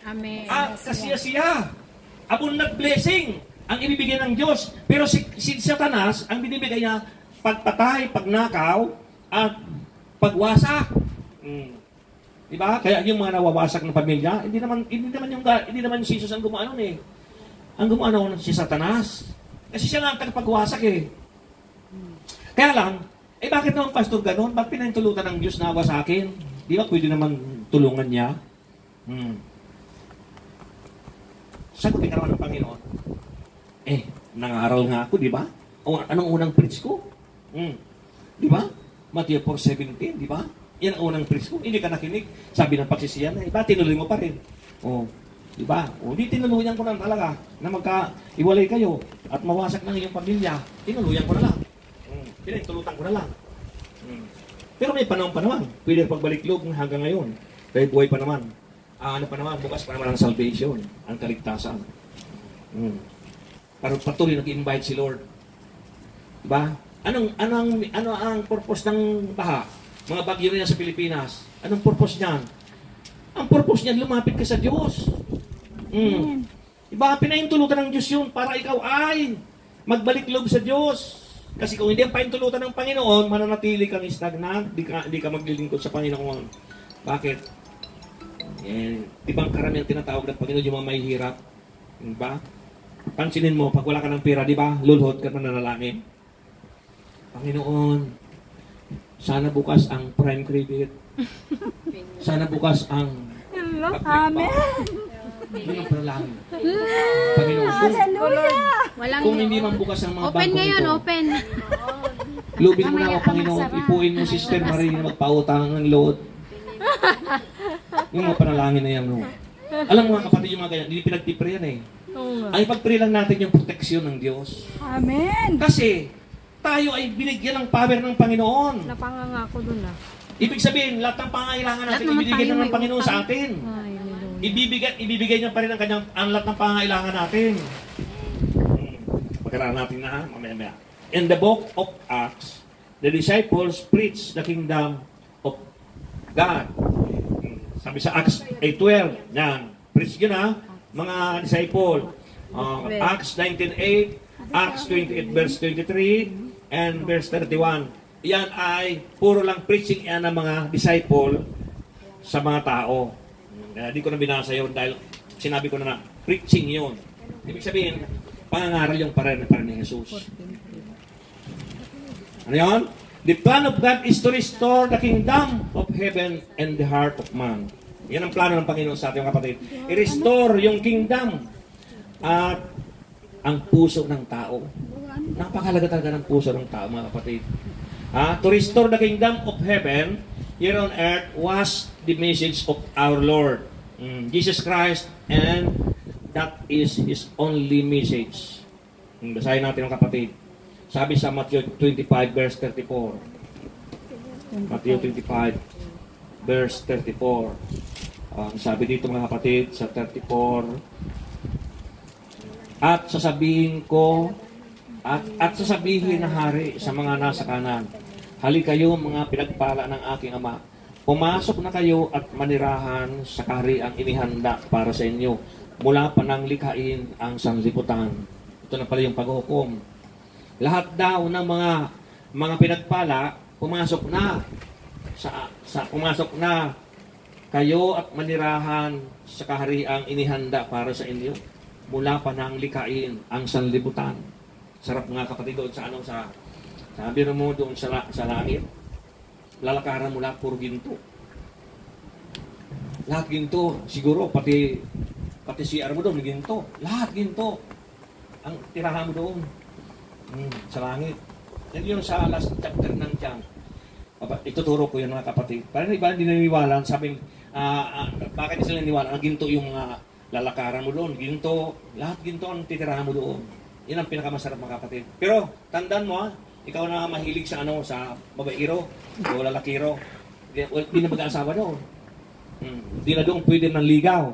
Amen. At kasiyasiya, abundant blessing ang ibibigay ng Diyos. Pero si Satanas, ang binibigay niya, pagpatay, pagnakaw, at pagwasak. Diba? Kaya yung mga nawawasak ng pamilya, hindi naman si Jesus ang gumaano eh. Ang gumaano si Satanas. Kasi siya nga ang tagapagwasak eh. Kaya lang, bakit naman pastor ganun? Ba't pinahintulutan ng Diyos na wasakin? Di ba pwede naman tulungan niya? Sagutin ka naman ng Panginoon. Nangaral nga ako, di ba? Anong unang preach ko? Di ba? Matthew 4:17, di ba? Yan ang unang preach ko. Hindi ka nakinig. Sabi ng pagsisiyan, tinuloy mo pa rin. Di ba? Di tinuluyan ko na talaga na magka-iwalay kayo at mawasak ng iyong pamilya. Tinuluyan ko na lang. Pinahintulutan ko na lang. Pero may panahon pa naman. Pwede pagbalik loob hanggang ngayon. Dahil buhay pa naman. Ano pa naman, bukas pa naman ang salvation, ang kaligtasan. Pero patuloy nag-invite si Lord. Diba? Ano ang purpose ng baha? Mga bagyo na sa Pilipinas. Anong purpose niyan? Ang purpose niyan, lumapit ka sa Diyos. Diba? Pinahintulutan ng Diyos yun para ikaw ay magbalik loob sa Diyos. Kasi kung hindi ang pahintulutan ng Panginoon, mananatili kang stagnant, di ka maglilingkod sa Panginoon. Bakit? Ibang karamihan tinatawag ng Panginoon yung mga mahihirap. Diba? Pansinin mo, pag wala ka ng pera, di ba? Lulhod ka mananalangin. Panginoon, sana bukas ang prime credit. Sana bukas ang Amen. Yun ang panalangin. Panginoon, kung hindi man bukas ang mga Open bangko ngayon, nito, open. lubin mo na ako, Panginoon. Ipuin mo si Sister Marie na magpautang ng load. Yung mga panalangin na yan, no? Alam mo mga kapatid, yung mga ganyan, hindi pinagtipre yan eh. Ang ipagpre lang natin yung proteksyon ng Diyos. Amen. Kasi, tayo ay binigyan ng power ng Panginoon. Napangangako dun ah. Ibig sabihin, lahat ng pangangailangan natin, Lahat naman ibibigay tayo ng may Panginoon sa utang. atin. Ay, hallelujah. Ibibigay niya pa rin ang lahat ng pangangailangan natin. Pagkaraan natin na, mamaya. In the book of Acts, the disciples preached the kingdom of God. Sabi sa Acts 8:12, yan. Preach yun ha, mga disciple. Acts 19:8, Acts 28 verse 23, and verse 31. Yan ay puro lang preaching yan ng mga disciple sa mga tao. Hindi ko na binasa yun dahil sinabi ko na preaching yun. Ibig sabihin, pangangaral yung para ni Jesus. Ano yun? The plan of God is to restore the kingdom of heaven and the heart of man. Yan ang plano ng Panginoon sa ating kapatid. I-restore yung kingdom at ang puso ng tao. Napakalaga talaga ng puso ng tao, mga kapatid. To restore the kingdom of heaven here on earth was the message of our Lord, Jesus Christ, and that is His only message. Basahin natin ang kapatid. Sabi sa Matthew 25 verse 34. Matthew 25 verse 34. Sabi dito mga kapatid sa 34, at sasabihin ko at sasabihin na hari sa mga nasa kanan, hali kayo mga pinagpala ng aking Ama, pumasok na kayo at manirahan sa kahariang inihanda para sa inyo mula pa nang likhain ang sanlibutan. Ito na pala yung paghukom. Lahat daw ng mga pinagpala pumasok na kayo at manirahan sa kahariang inihanda para sa inyo mula pa nang likain ang sanlibutan. Sarap nga kapatid doon sa sabi mo doon sa langit. Lalakaran mula puro ginto. Lahat ginto, siguro pati CR mo doon ginto. Lahat ginto. Ang tirahan mo doon sa langit. Yan yung sa last chapter ng John. Ituturo ko yun mga kapatid. Parang iba hindi naniniwala. Sabi, bakit sila naniniwala? Ang ginto yung lalakaran mo doon. Ginto, lahat ginto ang titirahan mo doon. Yan ang pinakamasarap mga kapatid. Pero, tandaan mo ikaw na mahilig sa sa babairo o lalakiro. Hindi na mag-aasawa doon. Hindi na doon pwede ng ligaw.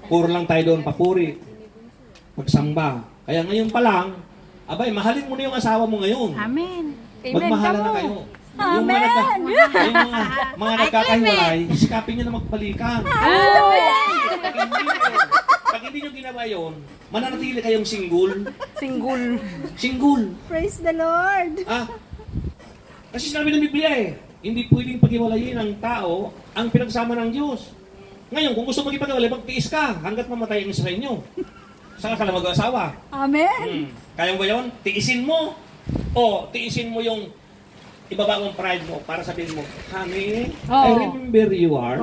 Puro lang tayo doon papuri. Magsamba. Kaya ngayon pa lang, abay, mahalin mo na yung asawa mo ngayon. Amen. Magmahalan na kayo. Yung mga nagkakahiwalay, sikapin nyo na magpalikan. Pag hindi nyo ginawa yun, mananatili kayong single. Single. Praise the Lord. Kasi sinabi ng Biblia hindi pwedeng paghiwalayin ng tao ang pinagsama ng Diyos. Ngayon, kung gusto magipaghiwalay, magtiis ka hanggat mamatay ang isa sa inyo. Saan ka lang mag-asawa? Amen. Kaya ba yun? Tiisin mo. O, tiisin mo yung ibaba mong pride mo para sabihin mo, honey, I remember you are.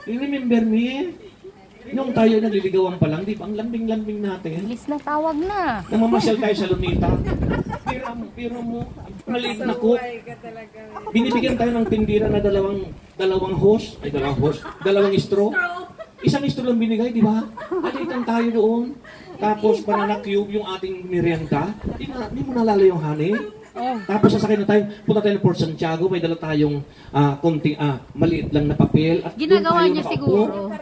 You remember me? Nung tayo nagliligawan pa lang, di ba? Ang lambing-lambing natin. Bilis na tawag na. Namamasyal tayo sa Lunita. Pira mo. Maliit na cook. Binibigyan tayo ng tindira na dalawang hose. Dalawang straw. Isang straw lang binigay, di ba? Alitan tayo doon. Tapos pananakyub yung ating merienda. Di mo nalala yung honey? Tapos sasakay na tayo, punta tayo ng Port Santiago, may dala tayong konting maliit lang na papel. At ginagawa niya siguro.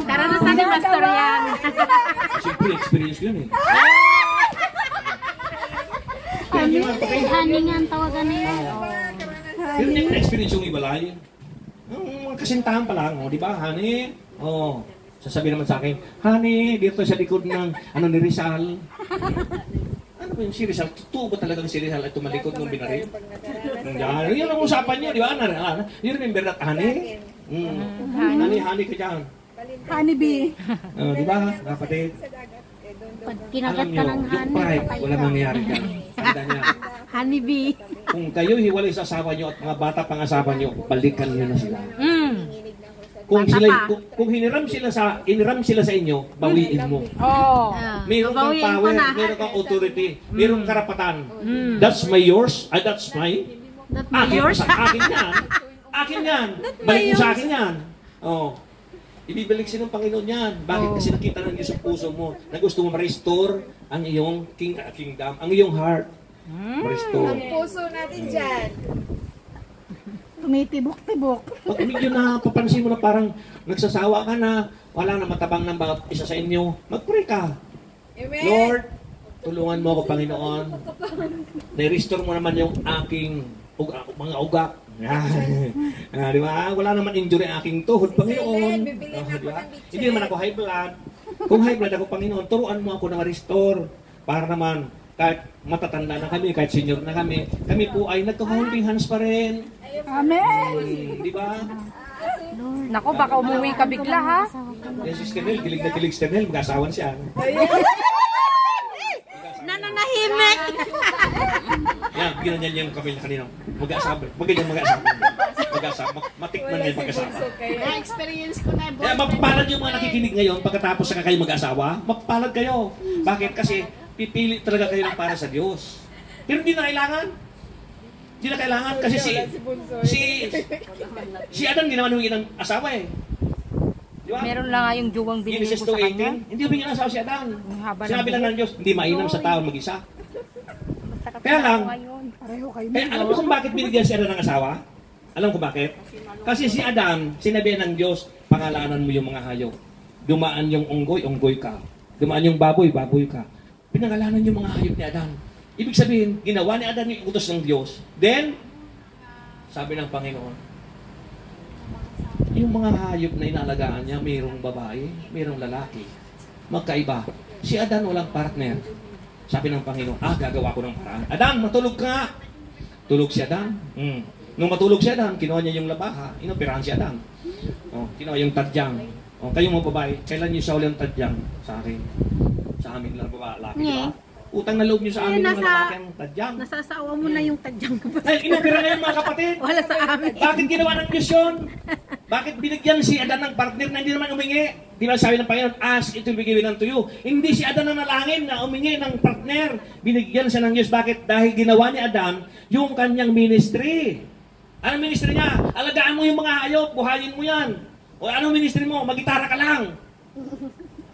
Karanasan ni Pastor yan. Siyempre, experience yun Honey nga ang tawagan niya. Yun yung experience yung ibalay. Kasintahan pa lang, di ba, honey? Sasabihin naman sa akin, honey, dito sa likod ng ni Rizal. Ano ba yung si Rizal? Totoo ba talagang si Rizal ay tumalikod nung binaril? Yun ang usapan niyo, di ba? You remember that, honey? Honey ka dyan. Honey bee. Di ba, kapatid? Pag kinagat ka ng Yung honey, pride, wala mangyayari dyan. Tanda niya. honey bee. Kung kayo hiwalay sa asawa niyo at mga bata pang asawa niyo, balikan niyo na sila. Kung iniram sila sa inyo, bawiin mo. Meron kang power, meron kang authority, meron kang karapatan. That's yours. That's my. Yours. Akin yan. Balik mo sa akin yan. Ibibalik siya ng Panginoon yan. Bakit? Kasi nakita ng Diyos sa puso mo na gusto mo ma-restore ang iyong kingdom, ang iyong heart. Ma-restore. Ang puso natin dyan. Tumitibok-tibok. Pag medyo napapansin mo na parang nagsasawa ka na, wala na matabang ng bawat isa sa inyo, mag-pray ka. Amen. Lord, tulungan mo ako, Panginoon. Na-restore mo naman yung aking mga ugat. Di ba? Wala naman injury ang aking tuhod, Panginoon. Diba? Hindi naman ako high blood. Kung high blood ako, Panginoon, turuan mo ako na ma-restore. Para naman, kahit matatanda na kami, kahit senior na kami po ay nagka-holding hands pa rin. Amen. Di ba? Nako, baka umuwi ka bigla ha. Yan si Stenel, kilig na kilig Stenel, mag-asawan siya. Nananahimik. Yan, ginanyan yung kami na kanina. Mag-asawa. Matikman niya yung mag-asawa. Na-experience ko na. Kaya mapapalad yung mga nakikinig ngayon pagkatapos na kayo mag-asawa. Mapapalad kayo. Bakit? Kasi pipili talaga kayo ng para sa Diyos. Pero hindi na kailangan. Hindi na kailangan kasi si Adan hindi naman humingi ng asawa Di ba? Meron lang nga yung juwang binili Genesis ko sa kanya. 2:18, hindi humingi ng asawa si Adan. Haba ng Sinabi lang ng Diyos, hindi mainam sa tao mag-isa. Basta Kaya lang, Pareho kayo. alam mo kung bakit binigyan si Adan ng asawa? Alam ko bakit? Kasi si Adan, sinabi ng Diyos, pangalanan mo yung mga hayop. Dumaan yung unggoy, unggoy ka. Dumaan yung baboy, baboy ka. Pinangalanan yung mga hayop ni Adan. Ibig sabihin, ginawa ni Adan yung utos ng Diyos. Then, sabi ng Panginoon, yung mga hayop na inalagaan niya, mayroong babae, mayroong lalaki. Magkaiba. Si Adan walang partner. Sabi ng Panginoon, gagawa ko ng paraan. Adan, matulog ka! Tulog si Adan. Nung matulog si Adan, kinuha niya yung labaha, inoperahan si Adan. Oh, kinuha yung tadyang. Oh, kayong mga babae, kailan niyo sa ulit tadyang sa akin? Sa amin lang babae, laki, di ba? Utang na loob niyo sa amin ng lalaki ang tadyang. Nasasawa mo na yung tadyang ko. Ay, inopera na yun mga kapatid. Wala sa amin. Bakit ginawa ng Diyos yun? Bakit binigyan si Adan ng partner na hindi naman umingi? Di ba sabi ng Panginoon, ask, it will be given unto you. Hindi si Adan na nalangin na umingi ng partner. Binigyan siya ng Diyos. Bakit? Dahil ginawa ni Adan yung kanyang ministry. Anong ministry niya? Alagaan mo yung mga hayop, buhayin mo yan. O anong ministry mo? Magitara ka lang.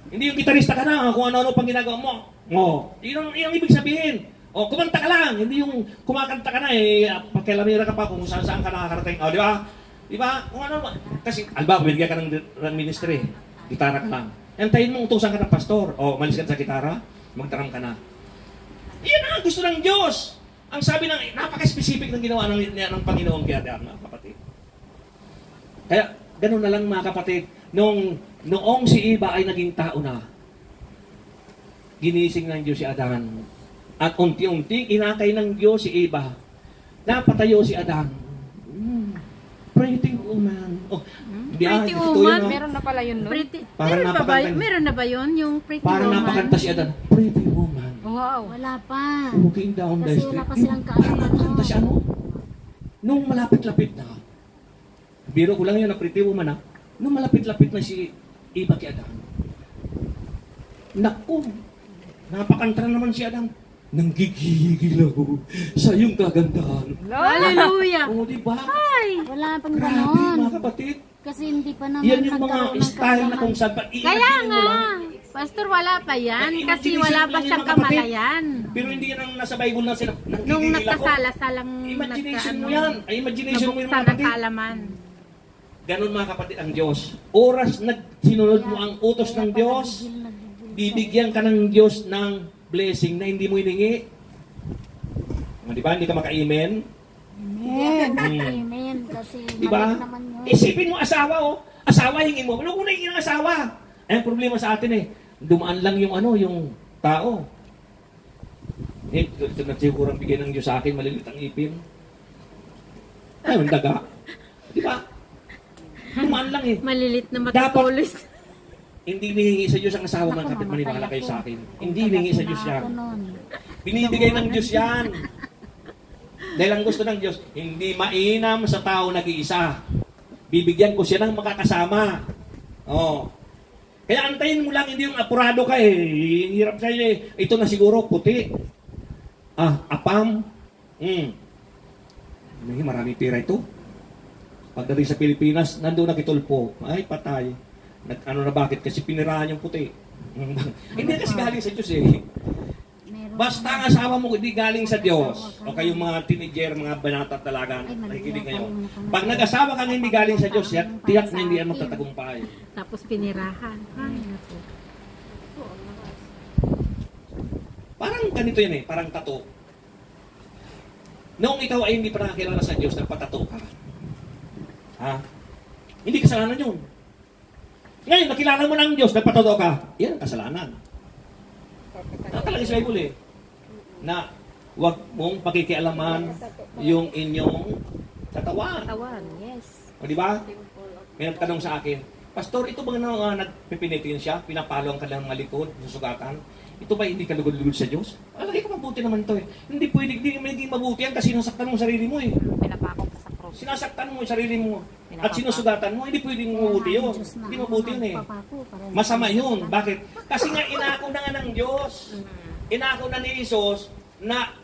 Hindi yung gitarista ka na, kung ano-ano pang ginagawa mo. O, yun ang ibig sabihin. O, kumanta ka lang. Hindi yung kumakanta ka na, pakialamira ka pa kung saan-saan ka nakakarating. O, di ba? Di ba? Kung ano, kasi, alba, binigyan ka ng ministry. Gitara ka lang. Antayin mo, utusan ka ng pastor. O, malis ka sa gitara, magdaram ka na. Yan ang gusto ng Diyos. Ang sabi ng, napaka-specific ng ginawa ng Panginoon kaya Adan, mga kapatid. Kaya, ganun na lang mga kapatid. Noong si Eva ay naging tao na, ginising ng Diyos si Adan. At unti-unting inakay ng Diyos si Eva. Napatayo si Adan. Pretty woman. Oh, Pretty woman? Meron na pala yun, no? Meron na ba yun? Yung pretty parang woman? Parang napakanta si Adan. Pretty woman. Wow. Wala pa. Walking down the Kasi street. wala pa silang Parang napakanta si ano? Nung malapit-lapit na. Biro ko lang yun na pretty woman ha. Nung malapit-lapit na si Eva kay Adan. Naku, napakanta na naman si Adan. Nanggigigil ako sa iyong kagandahan. Hallelujah. Oo, diba? Ay. Wala pang Grabe, ganon. mga kapatid. Kasi hindi pa naman Yan yung nagkaroon mga ng style na kung saan pa. Kaya I-imagine mo nga. lang. Pastor, wala pa yan. Ay, Kasi imagination wala lang pa yun, siyang mga kapatid. kamalayan. Pero hindi yan ang nasa Bible na sila. Nung Nanggigigil ako. nagkasala-salang Imagination mo yan. Ay, imagination mo yung nabuksan mga ang kapatid. kaalaman. Ganon mga kapatid ang Diyos. Oras na sinunod mo ang utos ng Diyos, bibigyan ka ng Diyos ng blessing na hindi mo hiningi. Di ba? Hindi ka maka-amen. Amen. Kasi Diba? mali naman yun. Isipin mo asawa oh. Asawa hingin mo. Ano kung nahingin ng asawa? Ay, ang problema sa atin eh. Dumaan lang yung yung tao. Ito na sigurang bigyan ng Diyos sa akin, malilit ang ipin. Ay, ang daga. Di ba? Dumaan lang eh. Malilit na matutulis. Hindi hinihingi sa Diyos ang asawa ng kapit maniwala kayo sa akin. Hindi hinihingi sa Diyos yan. Binibigay ng Diyos yan. Dahil ang gusto ng Diyos, hindi mainam sa tao nag-iisa. Bibigyan ko siya ng makakasama. Oh. Kaya antayin mo lang, hindi yung apurado ka eh. Hirap sa'yo eh. Ito na siguro, puti. Apam. Maraming pira ito. Pagdating sa Pilipinas, nandun nakitulpo. Ay, patay. Ano na bakit? Kasi pinirahan yung puti. Hindi kasi galing sa Diyos eh. Basta ang asawa mo hindi galing sa Diyos. O kayong mga teenager, mga banata talaga, nakikinig ngayon. Pag nag-asawa ka na hindi galing sa Diyos, tiyak na hindi yan magtatagumpay. Tapos pinirahan. Ay, naku. Parang ganito yan eh, parang tato. Noong ikaw ay hindi pa nakakilala sa Diyos, nagpatato ka. Ha? Hindi kasalanan yun. Ngayon, nakilala mo ng Diyos, nagpatato ka. Yan ang kasalanan. Talaga sa Bible eh. Na huwag mong pakikialaman yung inyong katawan. Katawan, yes. O di ba? May nagtanong sa akin, Pastor, ito ba nagpipinitin siya? Pinapalo ang kanilang malikod, susugatan? Ito ba hindi ka lugod-lugod sa Diyos? Alagay ko mabuti naman ito eh. Hindi pwede, hindi mabuti yan kasi sinasaktan mo sarili mo eh. Pinapakot ka sa cross. Sinasaktan mo yung sarili mo at sinusugatan mo, hindi pwedeng mabuti yun. Hindi mabuti yun eh. Masama yun. Bakit? Kasi nga inako na nga ng Diyos. Inako na ni Jesus na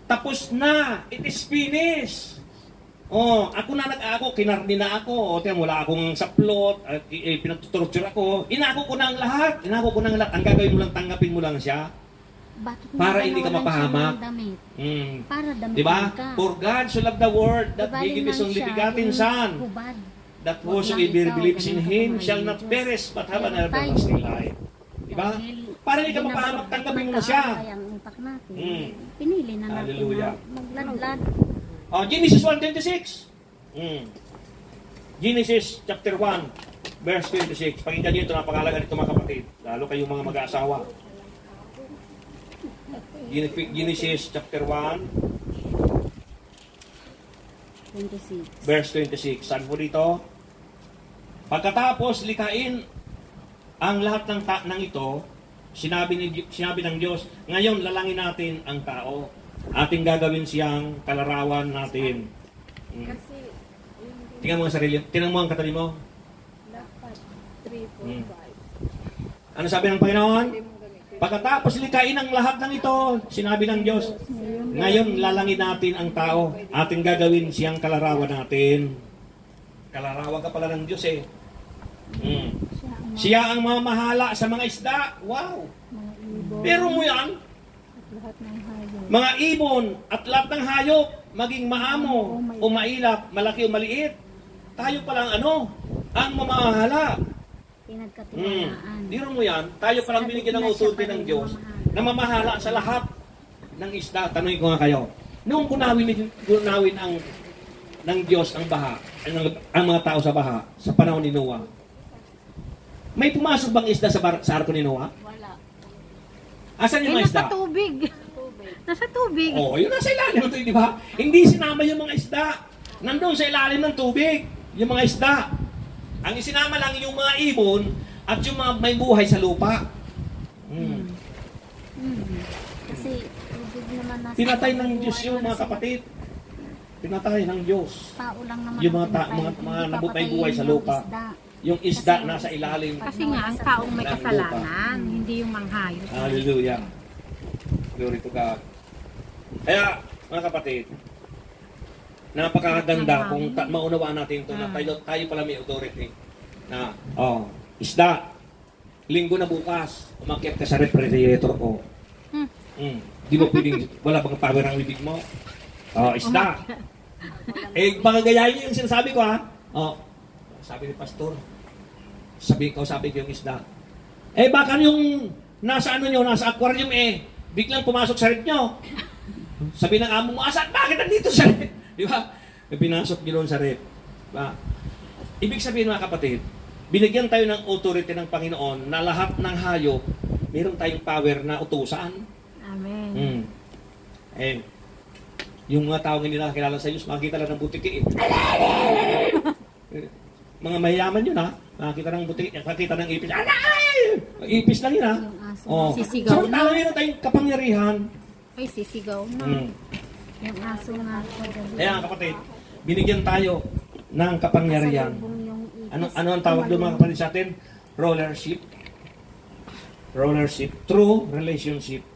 tapos na. It is finished. Ako na nag-ako, kinarni na ako. Wala akong saplot, pinatutorture ako. Inako ko na ang lahat. Inako ko na ang lahat. Ang gagawin mo lang, tanggapin mo lang siya. Para hindi ka mapahamak. Para damit diba? ka. For God so loved the world that He gave His only begotten Son, that whosoever believes in Him shall not perish but have an everlasting life. Diba? Para hindi ka mapahamak, tanggapin mo na siya. Pinili na natin Hallelujah. na magladlad. Genesis 1:26. Genesis chapter 1, verse 26. Pakinggan niyo ito, napakahalaga nito mga kapatid. Lalo kayong mga mag-aasawa. Genesis chapter 1. 26. Verse 26. Sabi po dito, pagkatapos likain ang lahat ng ito, sinabi ng Diyos, ngayon lalangin natin ang tao. Ating gagawin siyang kalarawan natin. Kasi, Tingnan mo ang sarili. Tingnan mo ang katabi mo. dapat 3, 4, 5. Ano sabi ng Panginoon? Pagkatapos likain ang lahat ng ito, sinabi ng Diyos, ngayon lalangin natin ang tao. Ating gagawin siyang kalarawan natin. Kalarawan ka pala ng Diyos eh. Siya ang mamahala sa mga isda. Wow! Pero mo yan, mga ibon at lahat ng hayop, maging maamo o mailap, malaki o maliit, tayo palang ang mamahala. Pinagkatiwalaan. Diro mo yan, tayo palang binigyan ng authority ng Diyos na mamahala sa lahat ng isda. Tanungin ko nga kayo, noong gunawin ng Diyos ang baha, ang mga tao sa baha, sa panahon ni Noah, may pumasok bang isda sa arko ni Noah? Wala. Asan yung mga isda? Nasa tubig. Nasa tubig. Oh, yun nasa ilalim ng tubig, di ba? Hindi sinama yung mga isda. Nandun sa ilalim ng tubig, yung mga isda. Ang isinama lang yung mga ibon at yung mga may buhay sa lupa. Kasi, tubig naman nasa... Pinatay ng Diyos yun, mga kapatid. Pinatay ng Diyos. Tao lang naman Yung mga ang pinatay. mga Hindi may papatayin buhay sa yung lupa. isda. Yung isda nasa ilalim. Kasi nga, ang taong may kasalanan, hindi yung manghayop. Hallelujah. Glory to God. Kaya, mga kapatid, napakaganda kung maunawaan natin ito na tayo pala may authority. Na, isda, linggo na bukas, umakyat ka sa refrigerator ko. Di ba pwedeng, wala bang power ang bibig mo? Isda. Baka gayahin niyo yung sinasabi ko ha. Sabi ni Pastor, sabi ko yung isda. Baka yung nasa nasa aquarium biglang pumasok sa rep nyo. Sabi ng amo mo, bakit nandito sa rep? Di ba? Pinasok nyo doon sa rep. Diba? Ibig sabihin mga kapatid, binigyan tayo ng authority ng Panginoon na lahat ng hayop, meron tayong power na utusan. Amen. Yung mga taong hindi nakakilala sa Diyos, makikita lang ng butiki mga mayayaman yun ha. Nakakita ng butiki, nakakita ng ipis. Ipis lang yun ha. Sisigaw So, na. meron tayong kapangyarihan. Ay, sisigaw na. Yung aso nga po. Kaya kapatid, binigyan tayo ng kapangyarihan. Ano ang tawag doon mga kapatid sa atin? Rulership. Rulership. True relationship.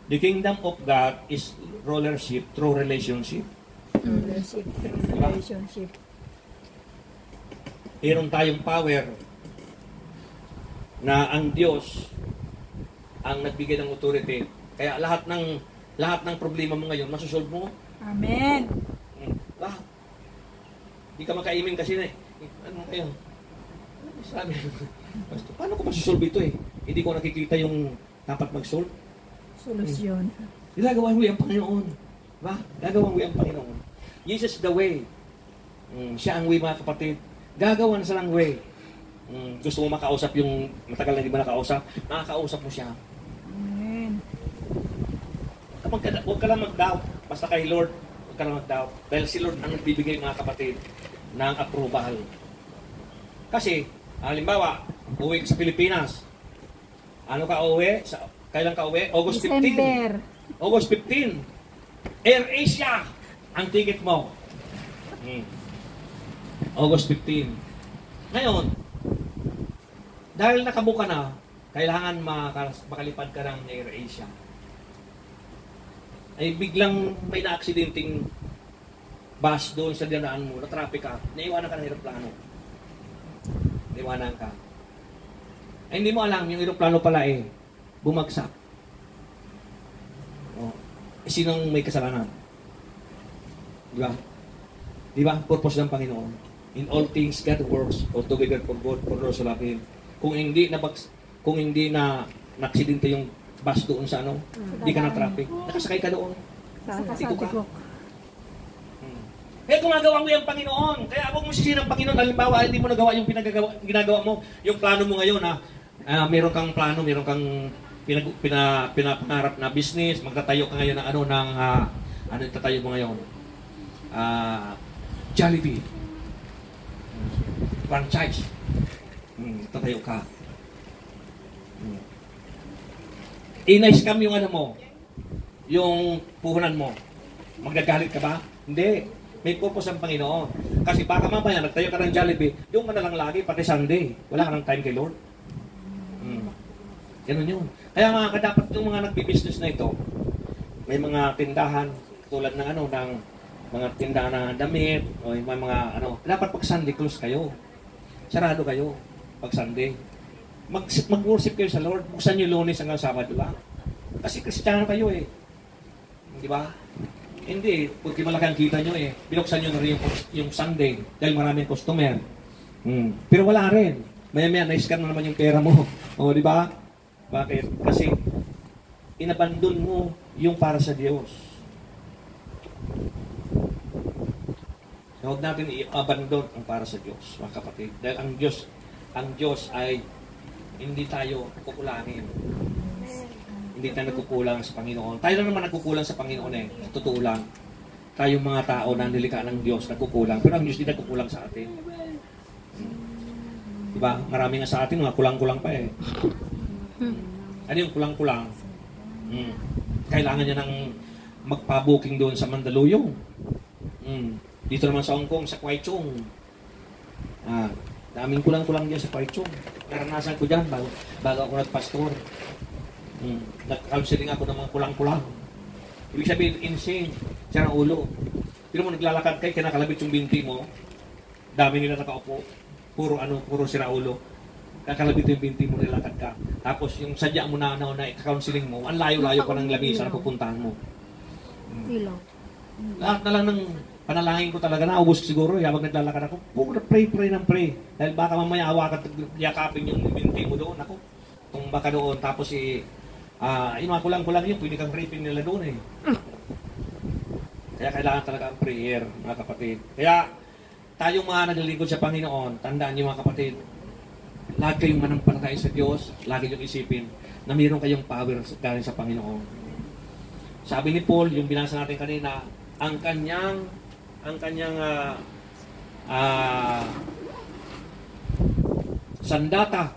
The kingdom of God is rulership through relationship. Relationship. Meron tayong power na ang Diyos ang nagbigay ng authority. Kaya lahat ng problema mo ngayon, masusolve mo. Amen. Lahat. Hindi ka makaimin kasi na ano kayo? Sabi, paano ko masusolve ito Hindi ko nakikita yung dapat mag-solve. Solusyon. Gagawan mo yung Panginoon. Diba? Gagawan mo yung Panginoon. Jesus is the way. Siya ang way mga kapatid. Gagawan sa lang way. Gusto mo makausap yung matagal na hindi mo nakausap, makakausap mo siya. Amen. Huwag ka lang mag-doubt. Basta kay Lord, huwag ka lang mag-doubt. Dahil si Lord ang nagbibigay mga kapatid ng approval. Kasi, halimbawa, uwi ka sa Pilipinas. Ano ka uwi? Kailan ka uwi? August 15. December. August 15. Air Asia ang ticket mo. August 15. Ngayon, dahil nakabuka na, kailangan makalipad ka ng Air Asia. Ay biglang may na-accidenting bus doon sa dinaan mo, na-traffic ka, naiwanan ka ng aeroplano. Naiwanan ka. Ay hindi mo alam, yung aeroplano pala bumagsak. Sinong may kasalanan? Di ba? Di ba? Purpose ng Panginoon. In all things, God works all together for good, for those who love Him. Kung hindi na naksidente yung bus doon sa hindi ka na traffic. Nakasakay ka doon. Dito ka. Kaya gumagawa mo yung Panginoon. Kaya huwag mo sisihin ng Panginoon. Halimbawa, hindi mo nagawa yung ginagawa mo. Yung plano mo ngayon, meron kang plano, meron kang pinapangarap na business, magtatayo ka ngayon ng ano itatayo mo ngayon? Jollibee. Franchise. Tatayo ka. Ina-scam yung ano mo, yung puhunan mo. Magagalit ka ba? Hindi. May purpose ang Panginoon. Kasi baka mamaya, nagtayo ka ng Jollibee, doon ka na lang lagi, pati Sunday. Wala ka ng time kay Lord. Ganun yun. Kaya mga dapat yung mga nagbi-business na ito, may mga tindahan, tulad ng ano, ng mga tindahan na damit, o may mga ano, dapat pag Sunday close kayo. Sarado kayo pag Sunday. Mag-worship kayo sa Lord. Buksan nyo Lunes hanggang Sabado lang. Kasi Kristiyano kayo eh. Di ba? Hindi, porque malaki ang kita nyo eh. Binuksan nyo na rin yung Sunday dahil maraming customer. Pero wala rin. Maya-maya, na-scan na naman yung pera mo. O, di ba? Bakit? Kasi inabandon mo yung para sa Diyos. Huwag natin i-abandon ang para sa Diyos, mga kapatid. Dahil ang Diyos ay hindi tayo kukulangin. Hindi tayo nagkukulang sa Panginoon. Tayo lang naman nagkukulang sa Panginoon eh. Totoo lang. Tayong mga tao na nilikha ng Diyos nagkukulang. Pero ang Diyos hindi nagkukulang sa atin. Diba? Marami nga sa atin, mga kulang-kulang pa eh. Ano yung kulang-kulang? Kailangan niya ng magpa-booking doon sa Mandaluyong. Dito naman sa Hong Kong, sa Kwaichong. Daming kulang-kulang dyan sa Kwaichong. Naranasan ko dyan bago ako nagpastor. Nag-counseling ako ng mga kulang-kulang. Ibig sabihin, insane. Siya ang ulo. Pero mo naglalakad kayo, kinakalabit yung binti mo. Dami nila nakaupo. Puro sira ulo. Kakalabit yung binti mo, nilakad ka. Tapos yung sadya mo na i-counseling mo, ang layo-layo pa ng lamisa na pupuntahan mo. Lahat na lang ng panalangin ko talaga, naubos siguro, habang naglalakad ako, pray ng pray. Dahil baka mamaya hawakan at yakapin yung binti mo doon. Ako, tumba ka doon, tapos yung mga kulang-kulang yun, pwede kang raping nila doon eh. Kaya kailangan talaga ang prayer, mga kapatid. Kaya, tayong mga naglilingkod sa Panginoon, tandaan niyo mga kapatid, lagi kayong manampalataya sa Diyos, lagi niyong isipin na mayroon kayong power galing sa Panginoon. Sabi ni Paul, yung binasa natin kanina, ang kanyang sandata,